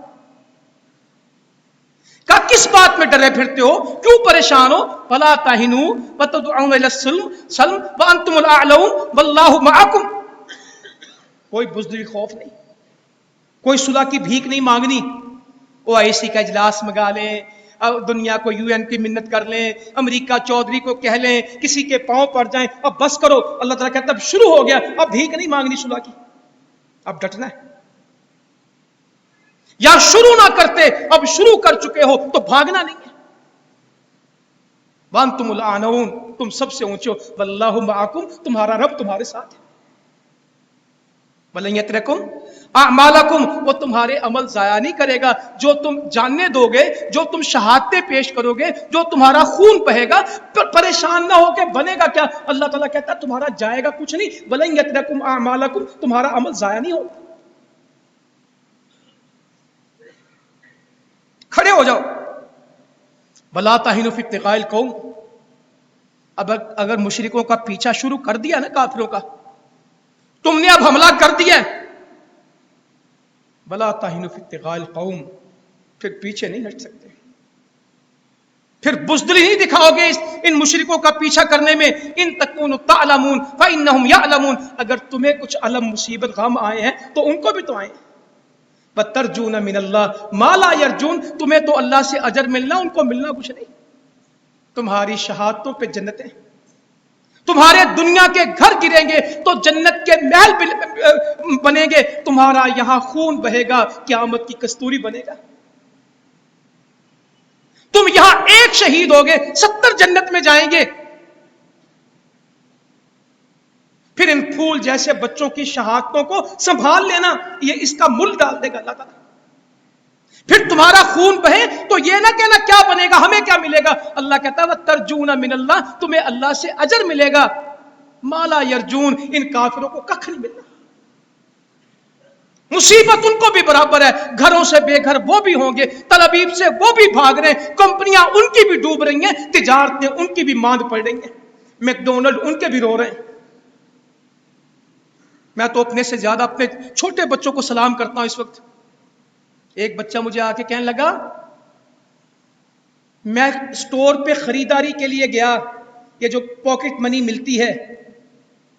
کہا کس بات میں ڈرے پھرتے ہو، کیوں پریشان ہو؟ فلا تہنوا وتدعون الى السلم وانتم الاعلون واللہ معکم. کوئی بزدلی خوف نہیں، کوئی صلح کی بھیک نہیں مانگنی. او آئی سی کا اجلاس منگا لیں، دنیا کو یو این کی منت کر لیں، امریکہ چودھری کو کہہ لیں، کسی کے پاؤں پڑ جائیں، اب بس کرو. اللہ تعالیٰ کہتا ہے اب شروع ہو گیا، اب بھیک نہیں مانگنی صلح کی، اب ڈٹنا ہے. یا شروع نہ کرتے، اب شروع کر چکے ہو تو بھاگنا نہیں ہے. وانتم الاعلون، تم سب سے اونچے ہو. واللہ معکم، تمہارا رب تمہارے ساتھ ہے. وَلَن يَتْرَكُمْ اعمالکم، وہ تمہارے عمل ضائع نہیں کرے گا. جو تم جاننے دو گے، جو تم شہادتیں پیش کرو گے، جو تمہارا خون بہے گا، پریشان نہ ہو کہ بنے گا کیا. اللہ تعالیٰ کہتا ہے تمہارا جائے گا کچھ نہیں. وَلَن يَتْرَكُمْ اعمالکم، تمہارا عمل ضائع نہیں ہوگا. کھڑے ہو جاؤ. وَلَا تَهِنُوا فِي ابْتِغَاءِ الْقَوْمِ. اب اگر مشرکوں کا پیچھا شروع کر دیا نا، کافروں کا، تم نے اب حملہ کر دیا ہے، وَلَا تَهِنُوا فِي ابْتِغَاءِ الْقَوْمِ، پھر پیچھے نہیں ہٹ سکتے، پھر بزدلی نہیں دکھاؤ گے ان مشرکوں کا پیچھا کرنے میں. ان تکونوا تعلمون فإنهم يعلمون، اگر تمہیں کچھ علم مصیبت غم آئے ہیں تو ان کو بھی تو آئے. وَتَرْجُونَ مِنَ اللَّهِ مَا لَا يَرْجُونَ، تمہیں تو اللہ سے اجر ملنا، ان کو ملنا کچھ نہیں. تمہاری شہادتوں پہ جنتیں، تمہارے دنیا کے گھر گریں گے تو جنت کے محل بنیں گے. تمہارا یہاں خون بہے گا، قیامت کی کستوری بنے گا. تم یہاں ایک شہید ہوگے، 70 جنت میں جائیں گے. پھر ان پھول جیسے بچوں کی شہادتوں کو سنبھال لینا، یہ اس کا مل ڈال دے گا اللہ تعالیٰ. پھر تمہارا خون بہے تو یہ نہ کہنا کیا بنے گا، ہمیں کیا ملے گا. اللہ کہتا ہے وَتَرْجُونَ مِنَ اللَّهِ، تمہیں اللہ سے اجر ملے گا. مَا لَا يَرْجُونَ، ان کافروں کو ککھ نہیں ملنا. مصیبت ان کو بھی برابر ہے، گھروں سے بے گھر وہ بھی ہوں گے، تل ابیب سے وہ بھی بھاگ رہے ہیں، کمپنیاں ان کی بھی ڈوب رہی ہیں، تجارتیں ان کی بھی ماند پڑ رہی ہیں، میک ڈونلڈ ان کے بھی رو رہے ہیں. میں تو اپنے سے زیادہ اپنے چھوٹے بچوں کو سلام کرتا ہوں اس وقت. ایک بچہ مجھے آ کے کہنے لگا میں اسٹور پہ خریداری کے لیے گیا، یہ جو پاکٹ منی ملتی ہے،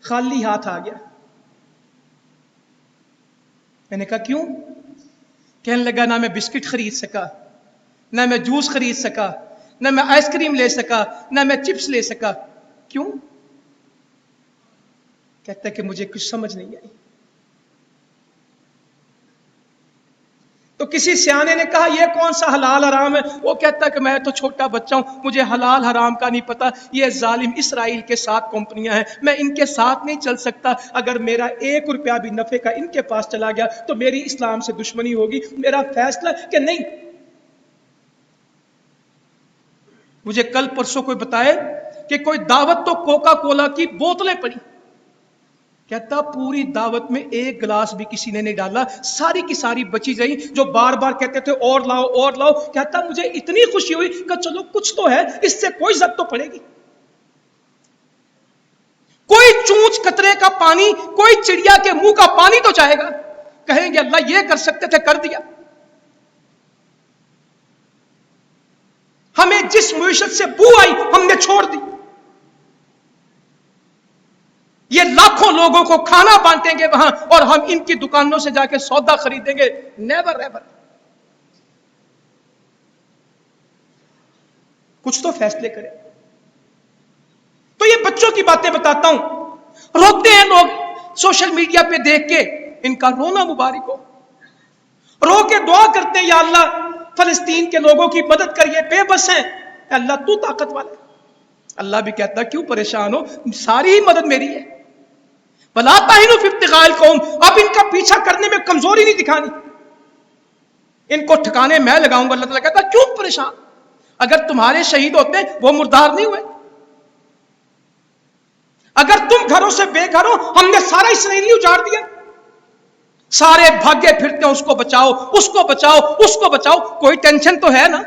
خالی ہاتھ آ گیا. میں نے کہا کیوں؟ کہنے لگا نہ میں بسکٹ خرید سکا، نہ میں جوس خرید سکا، نہ میں آئس کریم لے سکا، نہ میں چپس لے سکا. کیوں؟ کہتا ہے کہ مجھے کچھ سمجھ نہیں آئی. تو کسی سیانے نے کہا یہ کون سا حلال حرام ہے؟ وہ کہتا ہے کہ میں تو چھوٹا بچہ ہوں، مجھے حلال حرام کا نہیں پتا. یہ ظالم اسرائیل کے 7 کمپنیاں ہیں، میں ان کے ساتھ نہیں چل سکتا. اگر میرا 1 روپیہ بھی نفع کا ان کے پاس چلا گیا تو میری اسلام سے دشمنی ہوگی. میرا فیصلہ کہ نہیں. مجھے کل پرسوں کوئی بتائے کہ کوئی دعوت تو کوکا کولا کی بوتلیں پڑی، کہتا پوری دعوت میں 1 گلاس بھی کسی نے نہیں ڈالا، ساری کی ساری بچی گئی. جو بار بار کہتے تھے اور لاؤ اور لاؤ، کہتا مجھے اتنی خوشی ہوئی کہ چلو کچھ تو ہے، اس سے کوئی عزت تو پڑے گی. کوئی چونچ قطرے کا پانی، کوئی چڑیا کے منہ کا پانی تو چاہے گا. کہیں گے اللہ یہ کر سکتے تھے، کر دیا. ہمیں جس معیشت سے بو آئی ہم نے چھوڑ دی. یہ لاکھوں لوگوں کو کھانا بانٹیں گے وہاں اور ہم ان کی دکانوں سے جا کے سودا خریدیں گے. Never ever. کچھ تو فیصلے کریں. تو یہ بچوں کی باتیں بتاتا ہوں. روتے ہیں لوگ سوشل میڈیا پہ دیکھ کے, ان کا رونا مبارک ہو. رو کے دعا کرتے ہیں یا اللہ فلسطین کے لوگوں کی مدد کریے, بے بس ہیں. اللہ تو طاقت والا ہے. اللہ بھی کہتا ہے کیوں پریشان ہو, ساری ہی مدد میری ہے. بلا تاہنوا فی ابتغاء القوم, اب ان کا پیچھا کرنے میں کمزوری نہیں دکھانی, ان کو ٹھکانے میں لگاؤں گا. اللہ تعالیٰ کہتا ہے کیوں پریشان, اگر تمہارے شہید ہوتے وہ مردار نہیں ہوئے. اگر تم گھروں سے بے گھر ہو, ہم نے سارا اسرائیلی اجاڑ دیا. سارے بھاگے پھرتے ہیں اس کو بچاؤ, اس کو بچاؤ, اس کو بچاؤ. کوئی ٹینشن تو ہے نا.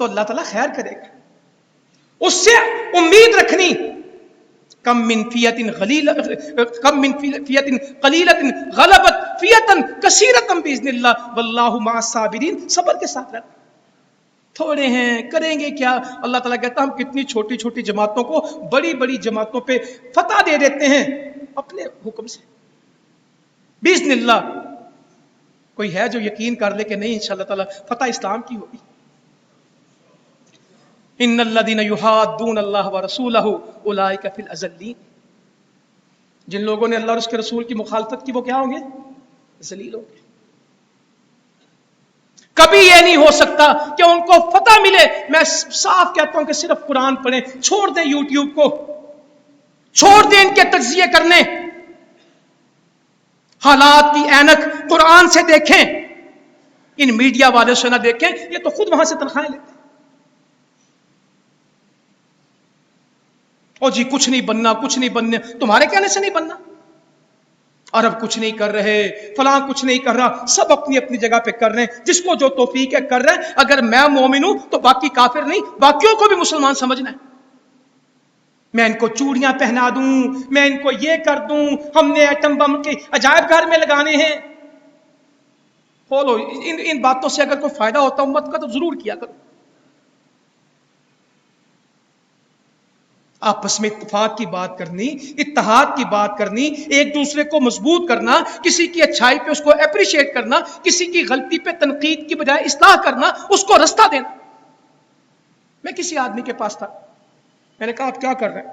تو اللہ تعالیٰ خیر کرے گا. اس سے امید رکھنی. کم من فیۃ قلیلۃ غلبت فیۃ کثیرۃ باذن اللہ واللہ مع الصابرین. صبر کے ساتھ رہنا. تھوڑے ہیں کریں گے کیا. اللہ تعالیٰ کہتا ہم کتنی چھوٹی چھوٹی جماعتوں کو بڑی بڑی جماعتوں پہ فتح دے دیتے ہیں اپنے حکم سے باذن اللہ. کوئی ہے جو یقین کر لے کہ نہیں انشاءاللہ تعالیٰ فتح اسلام کی ہوگی. ان الذين يحادون الله ورسوله اولئك في الاذلين. جن لوگوں نے اللہ اور اس کے رسول کی مخالفت کی وہ کیا ہوں گے, ذلیل ہوں گے. کبھی یہ نہیں ہو سکتا کہ ان کو فتح ملے. میں صاف کہتا ہوں کہ صرف قرآن پڑھیں, چھوڑ دیں یوٹیوب کو, چھوڑ دیں ان کے تجزیے کرنے. حالات کی اینک قرآن سے دیکھیں, ان میڈیا والے سے نہ دیکھیں. یہ تو خود وہاں سے تنخواہیں لیتے ہیں. او جی کچھ نہیں بننا, کچھ نہیں بننے. تمہارے کہنے سے نہیں بننا. عرب کچھ نہیں کر رہے, فلاں کچھ نہیں کر رہا, سب اپنی اپنی جگہ پہ کر رہے ہیں. جس کو جو توفیق ہے کر رہے ہیں. اگر میں مومن ہوں تو باقی کافر نہیں, باقیوں کو بھی مسلمان سمجھنا ہے. میں ان کو چوڑیاں پہنا دوں, میں ان کو یہ کر دوں, ہم نے ایٹم بم کے عجائب گھر میں لگانے ہیں. بولو ان باتوں سے اگر کوئی فائدہ ہوتا امت کا تو ضرور کیا کرو. آپس میں اتفاق کی بات کرنی, اتحاد کی بات کرنی, ایک دوسرے کو مضبوط کرنا, کسی کی اچھائی پہ اس کو اپریشیٹ کرنا, کسی کی غلطی پہ تنقید کی بجائے اصلاح کرنا, اس کو رستہ دینا. میں کسی آدمی کے پاس تھا, میں نے کہا آپ کیا کر رہے ہیں؟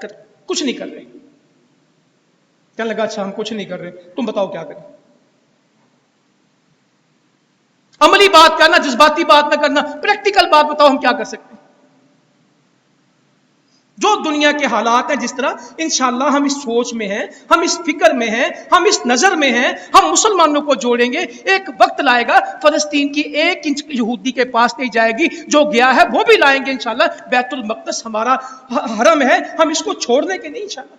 کچھ نہیں کر رہے. کہنے لگا اچھا ہم کچھ نہیں کر رہے, تم بتاؤ کیا کریں. عملی بات کرنا, جذباتی بات نہ کرنا, پریکٹیکل بات بتاؤ ہم کیا کر سکتے ہیں. جو دنیا کے حالات ہیں جس طرح, انشاءاللہ ہم اس سوچ میں ہیں, ہم اس فکر میں ہیں, ہم اس نظر میں ہیں, ہم مسلمانوں کو جوڑیں گے. ایک وقت لائے گا فلسطین کی 1 انچ یہودی کے پاس نہیں جائے گی, جو گیا ہے وہ بھی لائیں گے انشاءاللہ. بیت المقدس ہمارا حرم ہے, ہم اس کو چھوڑنے کے نہیں انشاءاللہ.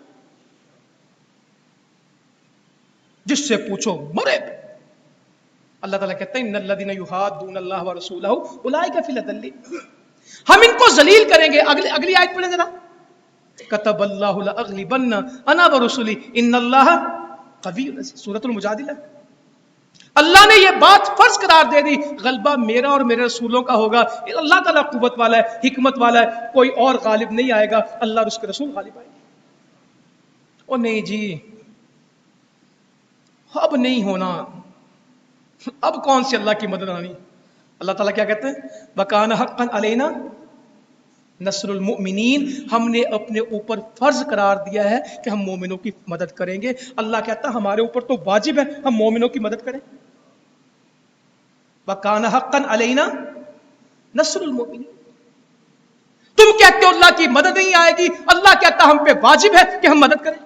جس سے پوچھو مرے. اللہ تعالیٰ کہتا ہے ان الذین یحادون اللہ ورسولہ اولئک فی الاذلین. ہم ان کو ذلیل کریں گے. اگلی آیت پڑھیں ذرا. کتب اللہ لاغلبن انا ورسلی ان اللہ قوی عزیز. سورۃ المجادلہ. اللہ نے یہ بات فرض قرار دے دی, غلبہ میرا اور میرے رسولوں کا ہوگا. اللہ تعالیٰ قوت والا ہے, حکمت والا ہے, کوئی اور غالب نہیں آئے گا, اللہ اور اس کے رسول غالب آئے گے. او نہیں جی اب نہیں ہونا, اب کون سی اللہ کی مدد آنی. اللہ تعالیٰ کیا کہتے ہیں, وَكَانَ حَقًّا عَلَيْنَا نصر المؤمنین. ہم نے اپنے اوپر فرض قرار دیا ہے کہ ہم مومنوں کی مدد کریں گے. اللہ کہتا ہے ہمارے اوپر تو واجب ہے ہم مومنوں کی مدد کریں. وَكَانَ حَقًّا عَلَيْنَا نصر المؤمنین. تم کہتے ہو اللہ کی مدد نہیں آئے گی, اللہ کہتا ہم پہ واجب ہے کہ ہم مدد کریں.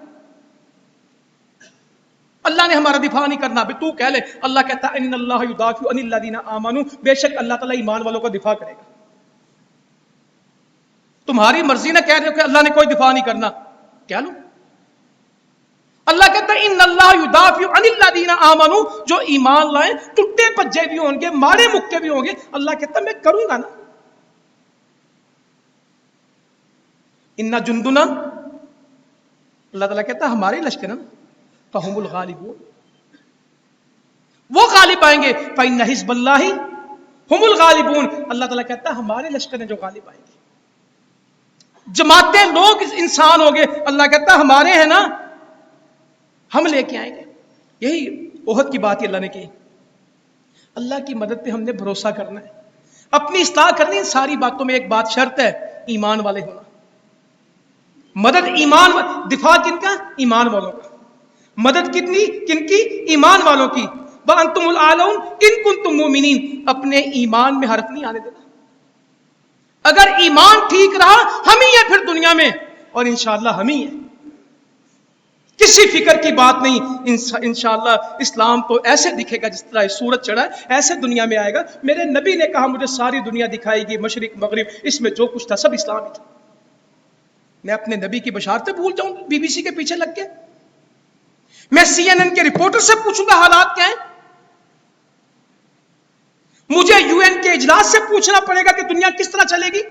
اللہ نے ہمارا دفاع نہیں کرنا. بھی تو کہہ لے, اللہ کہتا ہے ان اللہ یدافع عن الذین آمنوا, بے شک اللہ تعالیٰ ایمان والوں کا دفاع کرے گا. تمہاری مرضی نہ کہہ رہے ہو کہ اللہ نے کوئی دفاع نہیں کرنا, کیا لو. اللہ کہتا ہے ان اللہ یدافع عن الذین آمنوا, جو ایمان لائیں ٹوٹے پجے بھی ہوں گے, مارے مکے بھی ہوں گے, اللہ کہتا ہے میں کروں گا نا. ان جندنا, اللہ تعالیٰ کہتا ہے ہمارے لشکر فہم الغالبون, وہ غالب آئیں گے. فإن حزب اللہ ہم الغالبون، اللہ تعالیٰ کہتا ہے ہمارے لشکر ہیں جو غالب آئیں گے. جماعتیں لوگ انسان ہوں گے، اللہ کہتا ہے ہمارے ہیں نا، ہم لے کے آئیں گے. یہی احد کی بات ہی اللہ نے کی. اللہ کی مدد پہ ہم نے بھروسہ کرنا ہے، اپنی اصلاح کرنی ہے. ساری باتوں میں ایک بات شرط ہے، ایمان والے ہونا. مدد ایمان، دفاع کن کا؟ ایمان والوں کا. مدد کتنی؟ کن کی؟ ایمان والوں کی. وَأَنْتُمُ الْأَعْلَوْنَ إِن كُنتُم مُؤْمِنِينَ. اپنے ایمان میں حرف نہیں آنے دینا. اگر ایمان ٹھیک رہا ہم ہی ہیں پھر دنیا میں، اور انشاءاللہ ہم ہی ہیں. کسی فکر کی بات نہیں. انشاءاللہ اسلام تو ایسے دکھے گا جس طرح سورج چڑھا ہے، ایسے دنیا میں آئے گا. میرے نبی نے کہا مجھے ساری دنیا دکھائے گی، مشرق مغرب، اس میں جو کچھ تھا سب اسلام ہی تھا. میں اپنے نبی کی بشارتیں بھول جاؤں بی بی سی کے پیچھے لگ کے؟ میں سی این این کے رپورٹر سے پوچھوں گا حالات کیا ہیں؟ مجھے یو این کے اجلاس سے پوچھنا پڑے گا کہ دنیا کس طرح چلے گی؟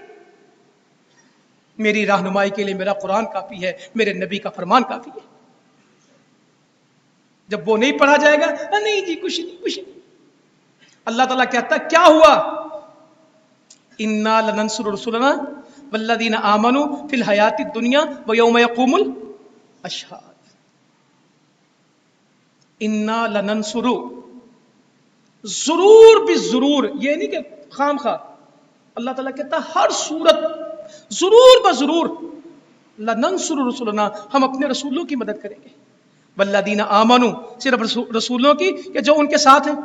میری رہنمائی کے لیے میرا قرآن کافی ہے، میرے نبی کا فرمان کافی ہے. جب وہ نہیں پڑھا جائے گا، نہیں جی کچھ نہیں کچھ نہیں. اللہ تعالیٰ کہتا کیا ہوا؟ انا لننصر رسلنا والذین آمنوا فی الحیات الدنیا ویوم یقوم الاشہاد. انا لننصر، ضرور بھی ضرور، یہ نہیں کہ خام خواہ. اللہ تعالیٰ کہتا ہر صورت ضرور بضرور لننصر رسلنا، ہم اپنے رسولوں کی مدد کریں گے. والذین آمنوا، صرف رسولوں کی کہ جو ان کے ساتھ ہیں.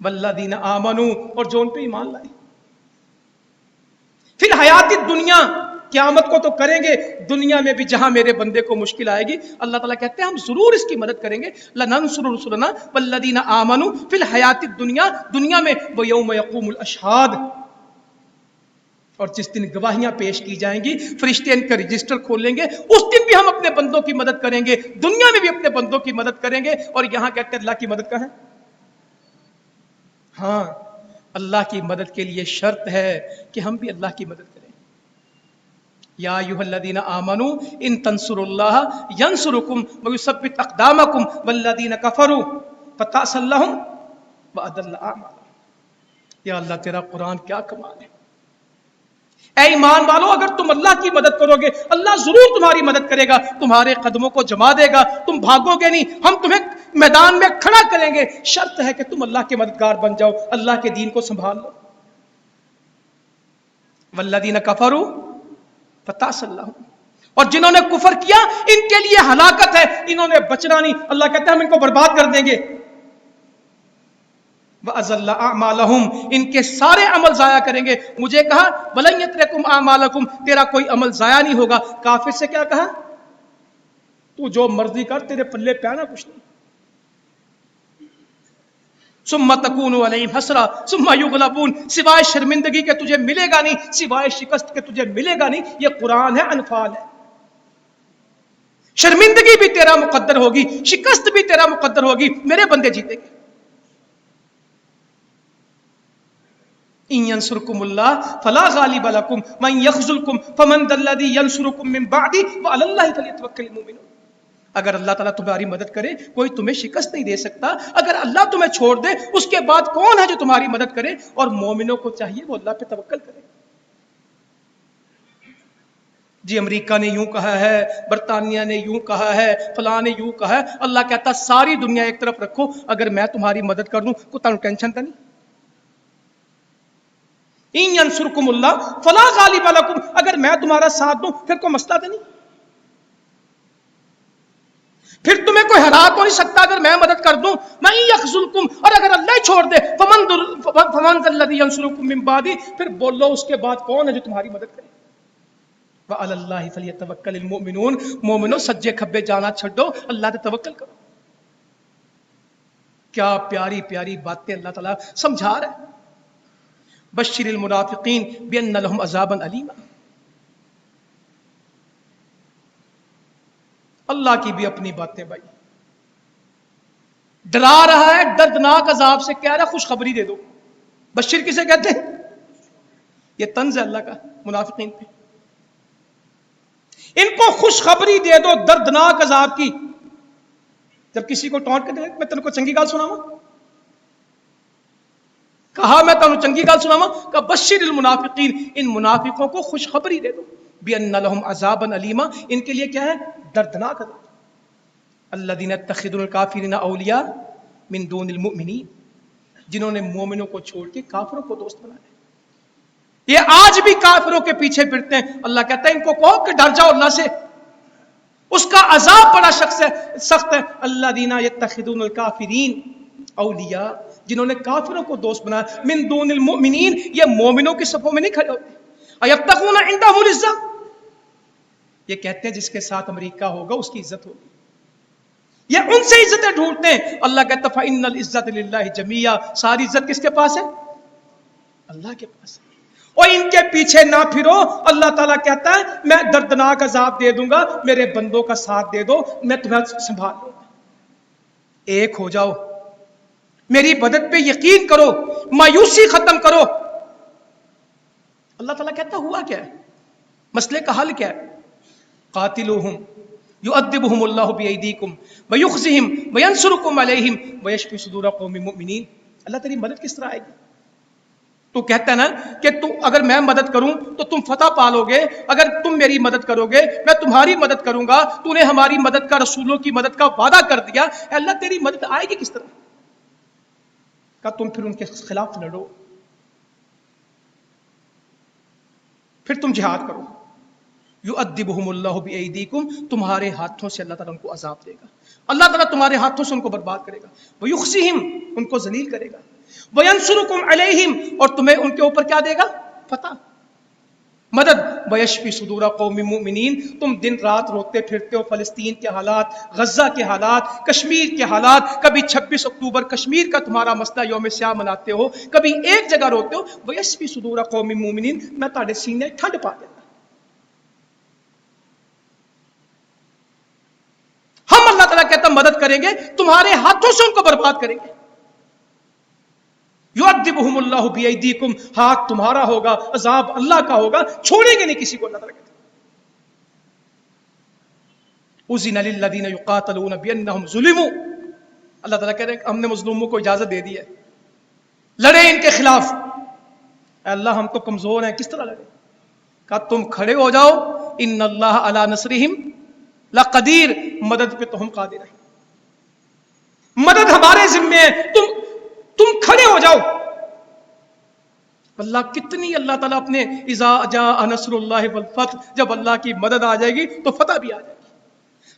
والذین آمنوا، اور جو ان پہ ایمان لائے. پھر حیات دنیا، قیامت کو تو کریں گے، دنیا میں بھی جہاں میرے بندے کو مشکل آئے گی اللہ تعالیٰ کہتے ہیں ہم ضرور اس کی مدد کریں گے. لننصر رسلنا والذین آمنوا فی الحیات الدنیا، دنیا میں، ویوم یقوم الاشہاد، اور جس دن گواہیاں پیش کی جائیں گی، فرشتے ان کا رجسٹر کھولیں گے، اس دن بھی ہم اپنے بندوں کی مدد کریں گے، دنیا میں بھی اپنے بندوں کی مدد کریں گے. اور یہاں کہتے ہیں اللہ کی مدد کا ہے. ہاں، اللہ کی مدد کے لیے شرط ہے کہ ہم بھی اللہ کی مدد کریں. یا ایھا الذین آمنوا ان تنصروا اللہ ینصرکم ویثبت اقدامکم والذین کفروا فتعصوا لهم واضل اعمالهم. یا اللہ تیرا قرآن کیا کمال ہے. اے ایمان والو، اگر تم اللہ کی مدد کرو گے اللہ ضرور تمہاری مدد کرے گا، تمہارے قدموں کو جما دے گا، تم بھاگو گے نہیں، ہم تمہیں میدان میں کھڑا کریں گے. شرط ہے کہ تم اللہ کے مددگار بن جاؤ، اللہ کے دین کو سنبھال لو. والذین کفروا فتعصوا لهم، اور جنہوں نے کفر کیا ان کے لیے ہلاکت ہے، انہوں نے بچنا نہیں. اللہ کہتا ہے ہم ان کو برباد کر دیں گے. وَأَضَلَّ أَعْمَالَهُمْ، ان کے سارے عمل ضائع کریں گے. مجھے کہا وَلَن يَتْرَكُمْ أَعْمَالَكُمْ، تیرا کوئی عمل ضائع نہیں ہوگا. کافر سے کیا کہا؟ تو جو مرضی کر، تیرے پلے پہ آنا کچھ نہیں. ثُمَّ تَكُونُ عَلَيْهِمْ حَسْرَةً ثُمَّ يُغْلَبُونَ، سوائے شرمندگی کے تجھے ملے گا نہیں، سوائے شکست کے تجھے ملے گا نہیں. یہ قرآن ہے، انفال ہے. شرمندگی بھی تیرا مقدر ہوگی، شکست بھی تیرا مقدر ہوگی، میرے بندے جیتیں گے. ان ينصركم الله فلا غالب لكم من يخذلكم فمن ذا الذي ينصركم من بعده وعلى الله فليتوكل المؤمنون. اگر اللہ تعالیٰ تمہاری مدد کرے کوئی تمہیں شکست نہیں دے سکتا. اگر اللہ تمہیں چھوڑ دے اس کے بعد کون ہے جو تمہاری مدد کرے؟ اور مومنوں کو چاہیے وہ اللہ پہ توکل کرے. جی امریکہ نے یوں کہا ہے، برطانیہ نے یوں کہا ہے، فلاں نے یوں کہا ہے. اللہ کہتا ساری دنیا ایک طرف رکھو، اگر میں تمہاری مدد کر دوں کو تمہیں ٹینشن تو نہیں. ان ینصرکم اللہ فلا غالب لکم، اگر میں تمہارا ساتھ دوں پھر کوئی مسئلہ تو نہیں، پھر تمہیں کوئی ہرا تو نہیں سکتا اگر میں مدد کر دوں. من یخذلکم، اور اگر اللہ ہی چھوڑ دے، فمن ذا الذی ینصرکم من بعدی، پھر بولو اس کے بعد کون ہے جو تمہاری مدد کرے. وعلی اللہ فلیتوکل المؤمنون، مومنو سجے کھبے جانا چھڈو، اللہ پہ توکل کرو. کیا پیاری پیاری باتیں اللہ تعالیٰ سمجھا رہا ہے. بشر المنافقین بان لهم عذابا الیما. اللہ کی بھی اپنی باتیں بھائی، ڈرا رہا ہے دردناک عذاب سے، کہہ رہا خوشخبری دے دو. بشر کسے کہتے ہیں؟ یہ طنز ہے اللہ کا منافقین پہ. ان کو خوشخبری دے دو دردناک عذاب کی. جب کسی کو ٹونٹ کے دے، میں تیرے کو چنگی گال سناؤں، کہا میں تمہیں چنگی گل سناواں کہ بشر المنافقین، ان منافقوں کو خوشخبری دے دو، بان لهم عذابا الیما، ان کے لیے کیا ہے؟ دردناک عذاب. الذین یتخذون الکافرین اولیاء من دون المؤمنین، جنہوں نے مومنوں کو چھوڑ کے کافروں کو دوست بنا لیا. یہ آج بھی کافروں کے پیچھے پھرتے ہیں. اللہ کہتا ہے ان کو کہو کہ ڈر جاؤ اللہ سے، اس کا عذاب بڑا سخت ہے. الذین یتخذون الکافرین اولیاء، جنہوں نے کافروں کو دوست بنایا، من دون المؤمنین، یہ مومنوں کی صفوں میں نہیں کھڑے ہوتے. ایبتغون عندهم العزہ، یہ کہتے ہیں جس کے ساتھ امریکہ ہوگا اس کی عزت ہوگی، یہ ان سے عزتیں ڈھونڈتے ہیں. اللہ کہتا ہے فإن العزة للہ جمیعا، ساری عزت کس کے پاس ہے؟ اللہ کے پاس ہے. اور ان کے پیچھے نہ پھرو. اللہ تعالیٰ کہتا ہے میں دردناک عذاب دے دوں گا، میرے بندوں کا ساتھ دے دو، میں تمہیں سنبھال لوں گا. ایک ہو جاؤ، میری مدد پہ یقین کرو، مایوسی ختم کرو. اللہ تعالیٰ کہتا ہوا کیا ہے؟ مسئلے کا حل کیا ہے؟ قاتلوہم یؤدبہم اللہ بایدیکم ویخزہم وینصرکم علیہم ویشفی صدور قوم مؤمنین. اللہ تیری مدد کس طرح آئے گی؟ تو کہتا ہے نا کہ تو اگر میں مدد کروں تو تم فتح پالو گے، اگر تم میری مدد کرو گے میں تمہاری مدد کروں گا. تو نے ہماری مدد کا، رسولوں کی مدد کا وعدہ کر دیا. اے اللہ تیری مدد آئے گی کس طرح؟ کہ تم پھر ان کے خلاف لڑو، پھر تم جہاد کرو. یؤدبہم اللہ بایدیکم، تمہارے ہاتھوں سے اللہ تعالیٰ ان کو عذاب دے گا. اللہ تعالیٰ تمہارے ہاتھوں سے ان کو برباد کرے گا. ویخزہم، ان کو ذلیل کرے گا. وینصرکم علیہم، اور تمہیں ان کے اوپر کیا دے گا؟ فتح، مدد. ویشفی صدور قوم مؤمنین، تم دن رات روتے پھرتے ہو فلسطین کے حالات، غزہ کے حالات، کشمیر کے حالات. کبھی 26 اکتوبر کشمیر کا تمہارا مسئلہ یوم سیاہ مناتے ہو، کبھی ایک جگہ روتے ہو. ویشفی صدور قوم مؤمنین، میں تہاڈے سینے ٹھنڈ پا دیتا. ہم اللہ تعالیٰ کہتا مدد کریں گے، تمہارے ہاتھوں سے ان کو برباد کریں گے. یعذبہم اللہ بیدیکم، ہاتھ تمہارا ہوگا، عذاب اللہ کا ہوگا، چھوڑیں گے نہیں کسی کو. اللہ تعالیٰ کہتا اذن للذین یقاتلون بانہم ظلموا، اللہ تعالیٰ کہہ رہے ہیں ہم نے مظلوموں کو اجازت دے دی ہے، لڑے ان کے خلاف. اے اللہ ہم تو کمزور ہیں، کس طرح لڑے؟ کہا تم کھڑے ہو جاؤ، ان اللہ علی نصرہم لقدیر، مدد پہ تو ہم قادر ہیں، مدد ہمارے ذمے ہے، تم کھڑے ہو جاؤ. اللہ کتنی اللہ تعالیٰ اپنے اذا جاء نصر اللہ والفتح، جب اللہ کی مدد آ جائے گی تو فتح بھی آ جائے گی.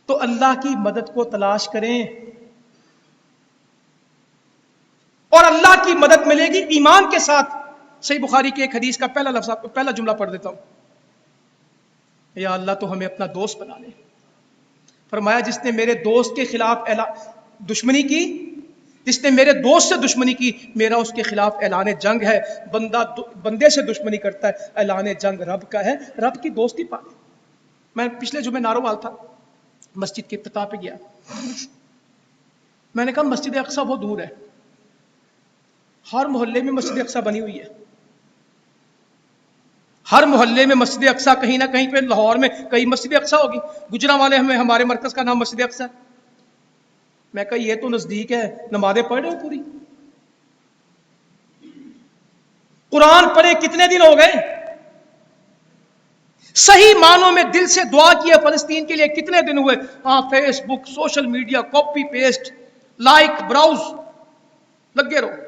تو اللہ کی مدد کو تلاش کریں، اور اللہ کی مدد ملے گی ایمان کے ساتھ. صحیح بخاری کی ایک حدیث کا پہلا جملہ پڑھ دیتا ہوں. یا اللہ تو ہمیں اپنا دوست بنا لے. فرمایا جس نے میرے دوست کے خلاف دشمنی کی، جس نے میرے دوست سے دشمنی کی، میرا اس کے خلاف اعلان جنگ ہے. بندے سے دشمنی کرتا ہے، اعلان جنگ رب کا ہے، رب کی دوستی پا لے. میں پچھلے جمعے ناروال تھا، مسجد کے افتتاح پہ گیا. میں نے کہا مسجد اقصی بہت دور ہے، ہر محلے میں مسجد اقصی بنی ہوئی ہے، ہر محلے میں مسجد اقصی، کہیں نہ کہیں پہ لاہور میں کئی مسجد اقصی ہوگی. گجرانوالے ہمیں، ہمارے مرکز کا نام مسجد اقصی. میں کہا یہ تو نزدیک ہے، نمازیں پڑھ رہے ہو پوری؟ قرآن پڑھے کتنے دن ہو گئے؟ صحیح معنوں میں دل سے دعا کی ہے فلسطین کے لیے کتنے دن ہوئے؟ ہاں Facebook, social media, copy paste, like, browse, لگے رہو.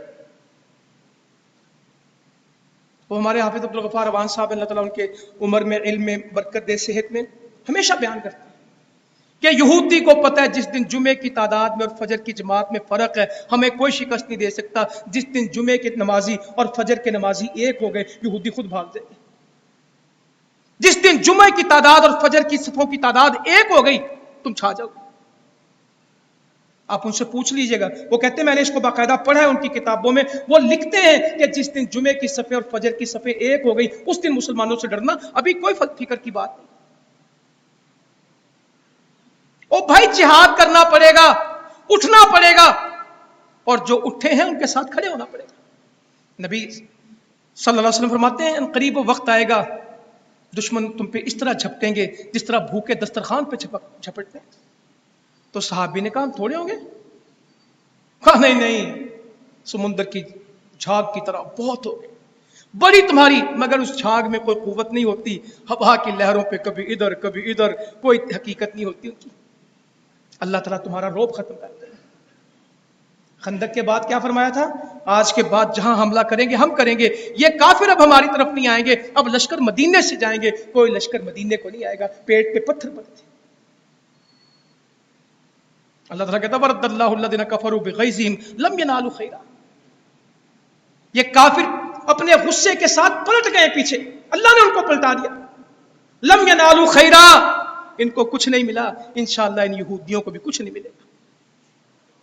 وہ ہمارے حافظ عبدالغفار اوان صاحب اللہ تعالیٰ ان کے عمر میں، علم میں برکت دے، صحت میں، ہمیشہ بیان کرتے ہیں کہ یہودی کو پتہ ہے جس دن جمعے کی تعداد میں اور فجر کی جماعت میں فرق ہے، ہمیں کوئی شکست نہیں دے سکتا. جس دن جمعے کے نمازی اور فجر کے نمازی ایک ہو گئے، یہودی خود بھاگ جائے گے. جس دن جمعے کی تعداد اور فجر کی صفوں کی تعداد ایک ہو گئی، تم چھا جاؤ. آپ ان سے پوچھ لیجئے گا، وہ کہتے ہیں میں نے اس کو باقاعدہ پڑھا ہے ان کی کتابوں میں، وہ لکھتے ہیں کہ جس دن جمعے کی صفیں اور فجر کی صفیں ایک ہو گئی، اس دن مسلمانوں سے ڈرنا ابھی کوئی فکر کی بات نہیں. او بھائی جہاد کرنا پڑے گا، اٹھنا پڑے گا، اور جو اٹھے ہیں ان کے ساتھ کھڑے ہونا پڑے گا. نبی صلی اللہ علیہ وسلم فرماتے ہیں قریب وقت آئے گا دشمن تم پہ اس طرح جھپٹیں گے جس طرح بھوکے دسترخوان پہ جھپٹتے ہیں. تو صحابی نے کہا ہم تھوڑے ہوں گے؟ کہا نہیں، سمندر کی جھاگ کی طرح بہت ہو گئے، بڑی تمہاری، مگر اس جھاگ میں کوئی قوت نہیں ہوتی، ہوا کی لہروں پہ کبھی ادھر کبھی ادھر، کوئی حقیقت نہیں ہوتی ان کی۔ اللہ تعالیٰ تمہارا روب ختم کر دے۔ خندق کے بعد کیا فرمایا تھا؟ آج کے بعد جہاں حملہ کریں گے ہم کریں گے، یہ کافر اب ہماری طرف نہیں آئیں گے، اب لشکر مدینے سے جائیں گے، کوئی لشکر مدینے کو نہیں آئے گا۔ پیٹ پہ پتھر پڑے تھے۔ اللہ تعالیٰ کہتا ورد اللہ الذین کفروا بغیظہم لم ینالوا خیرا، یہ کافر اپنے غصے کے ساتھ پلٹ گئے پیچھے، اللہ نے ان کو پلٹا دیا۔ لم ینالوا خیرا، ان کو کچھ نہیں ملا، انشاءاللہ ان یہودیوں کو بھی کچھ نہیں ملے گا۔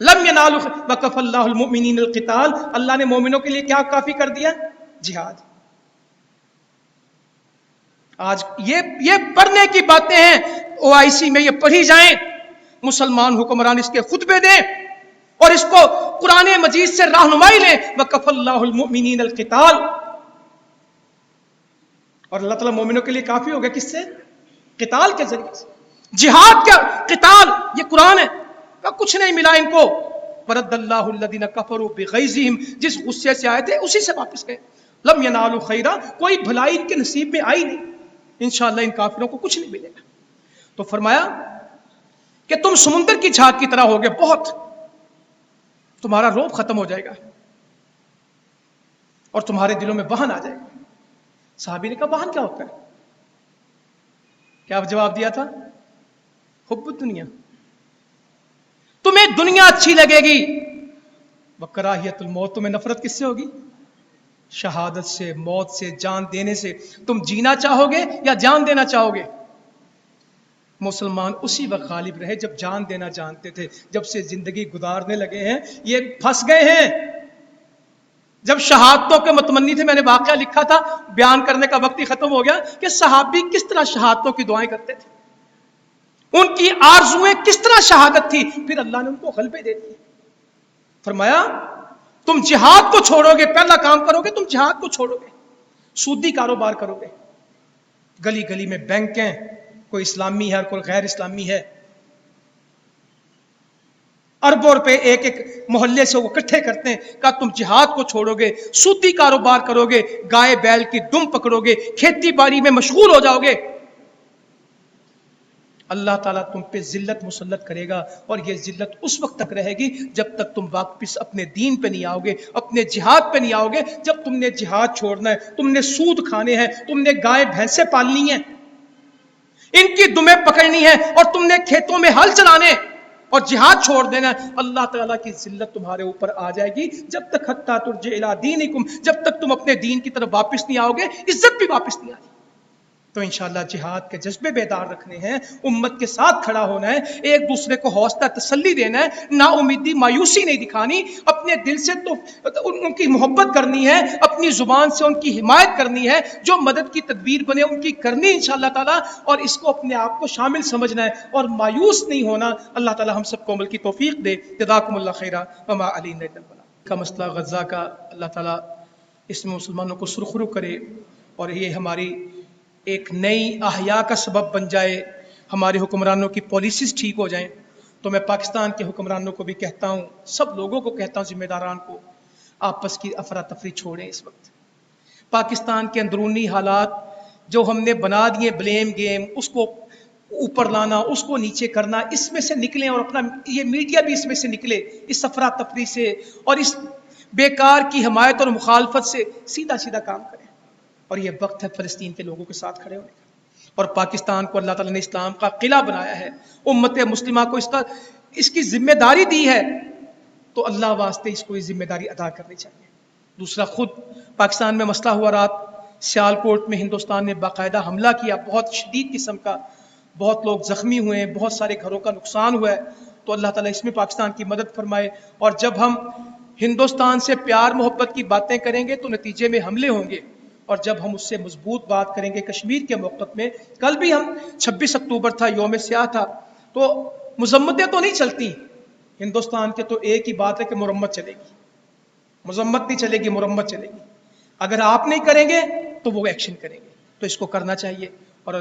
لم ینالوا وکف اللہ المؤمنین القتال، اللہ نے مومنوں کے لیے کیا کافی کر دیا؟ جہاد۔ آج یہ پڑھنے کی باتیں ہیں، OIC میں یہ پڑھی جائیں، مسلمان حکمران اس کے خطبے دیں اور اس کو قرآن مجید سے رہنمائی لیں۔ وکف اللہ المؤمنین القتال، اور اللہ تعالیٰ مومنوں کے لیے کافی ہو گیا، کس سے؟ قتال کے ذریعے سے۔ جہاد کیا؟ قتال، یہ قرآن ہے کہ کچھ نہیں ملا ان کو۔ ورد اللہ الذین کفروا بغیظہم، جس غصے سے آئے تھے اسی سے واپس گئے۔ لم ینالوا خیرا، کوئی بھلائی ان کے نصیب میں آئی نہیں، انشاءاللہ ان کافروں کو کچھ نہیں ملے گا۔ تو فرمایا کہ تم سمندر کی جھاگ کی طرح ہوگے، بہت تمہارا روب ختم ہو جائے گا اور تمہارے دلوں میں وہن آ جائے گا۔ صحابی نے کہا وہن کیا ہوتا ہے؟ کیا جواب دیا تھا؟ حب الدنیا، تمہیں دنیا اچھی لگے گی، وکراہیت الموت، تمہیں نفرت کس سے ہوگی؟ شہادت سے، موت سے، جان دینے سے۔ تم جینا چاہو گے یا جان دینا چاہو گے؟ مسلمان اسی وقت غالب رہے جب جان دینا جانتے تھے، جب سے زندگی گزارنے لگے ہیں یہ پھنس گئے ہیں۔ جب شہادتوں کے متمنی تھے، میں نے واقعہ لکھا تھا، بیان کرنے کا وقت ہی ختم ہو گیا، کہ صحابی کس طرح شہادتوں کی دعائیں کرتے تھے، ان کی آرزویں کس طرح شہادت تھی، پھر اللہ نے ان کو غلبے دے دیے۔ فرمایا تم جہاد کو چھوڑو گے، پہلا کام کرو گے تم جہاد کو چھوڑو گے، سودی کاروبار کرو گے، گلی گلی میں بینک ہیں، کوئی اسلامی ہے کوئی غیر اسلامی ہے، اربوں روپے ایک ایک محلے سے وہ اکٹھے کرتے ہیں۔ کہا تم جہاد کو چھوڑو گے، سودی کاروبار کرو گے، گائے بیل کی دم پکڑو گے، کھیتی باڑی میں مشغول ہو جاؤ گے، اللہ تعالیٰ تم پہ ذلت مسلط کرے گا، اور یہ ذلت اس وقت تک رہے گی جب تک تم واپس اپنے دین پہ نہیں آؤ گے، اپنے جہاد پہ نہیں آؤ گے۔ جب تم نے جہاد چھوڑنا ہے، تم نے سود کھانے ہیں، تم نے گائے بھینسیں پالنی ہیں، ان کی دمیں پکڑنی ہے، اور تم نے کھیتوں میں ہل چلانے اور جہاد چھوڑ دینا، اللہ تعالیٰ کی ذلت تمہارے اوپر آ جائے گی۔ جب تک حتیٰ ترجع الی دینکم، جب تک تم اپنے دین کی طرف واپس نہیں آؤ گے، عزت بھی واپس نہیں آئے گی۔ تو انشاءاللہ جہاد کے جذبے بیدار رکھنے ہیں، امت کے ساتھ کھڑا ہونا ہے، ایک دوسرے کو حوصلہ تسلی دینا ہے، نا امیدی مایوسی نہیں دکھانی، اپنے دل سے تو ان کی محبت کرنی ہے، اپنی زبان سے ان کی حمایت کرنی ہے، جو مدد کی تدبیر بنے ان کی کرنی انشاءاللہ تعالی، اور اس کو اپنے آپ کو شامل سمجھنا ہے اور مایوس نہیں ہونا۔ اللہ تعالی ہم سب کو عمل کی توفیق دے۔ جزاکم اللہ خیرا وما علینا الا البلاغ۔ کا مسئلہ غزہ کا اللہ تعالی اس میں مسلمانوں کو سرخرو کرے، اور یہ ہماری ایک نئی احیا کا سبب بن جائے، ہمارے حکمرانوں کی پالیسیز ٹھیک ہو جائیں۔ تو میں پاکستان کے حکمرانوں کو بھی کہتا ہوں، سب لوگوں کو کہتا ہوں، ذمہ داران کو، آپس کی افراتفری چھوڑیں۔ اس وقت پاکستان کے اندرونی حالات جو ہم نے بنا دیے، بلیم گیم، اس کو اوپر لانا، اس کو نیچے کرنا، اس میں سے نکلیں، اور اپنا یہ میڈیا بھی اس میں سے نکلے، اس افراتفری سے اور اس بیکار کی حمایت اور مخالفت سے سیدھا سیدھا کام کریں۔ اور یہ وقت ہے فلسطین کے لوگوں کے ساتھ کھڑے ہونے کا، اور پاکستان کو اللہ تعالیٰ نے اسلام کا قلعہ بنایا ہے، امت مسلمہ کو اس کی ذمہ داری دی ہے، تو اللہ واسطے اس کو یہ ذمہ داری ادا کرنی چاہیے۔ دوسرا، خود پاکستان میں مسئلہ ہوا، رات سیالکوٹ میں ہندوستان نے باقاعدہ حملہ کیا، بہت شدید قسم کا، بہت لوگ زخمی ہوئے ہیں، بہت سارے گھروں کا نقصان ہوا ہے۔ تو اللہ تعالیٰ اس میں پاکستان کی مدد فرمائے، اور جب ہم ہندوستان سے پیار محبت کی باتیں کریں گے تو نتیجے میں حملے ہوں گے، اور جب ہم اس سے مضبوط بات کریں گے کشمیر کے موقف میں، کل بھی ہم 26 اکتوبر تھا، یوم سیاہ تھا، تو مذمتیں تو نہیں چلتی ہندوستان کے، تو ایک ہی بات ہے کہ مرمت چلے گی، مذمت نہیں چلے گی، مرمت چلے گی۔ اگر آپ نہیں کریں گے تو وہ ایکشن کریں گے، تو اس کو کرنا چاہیے۔ اور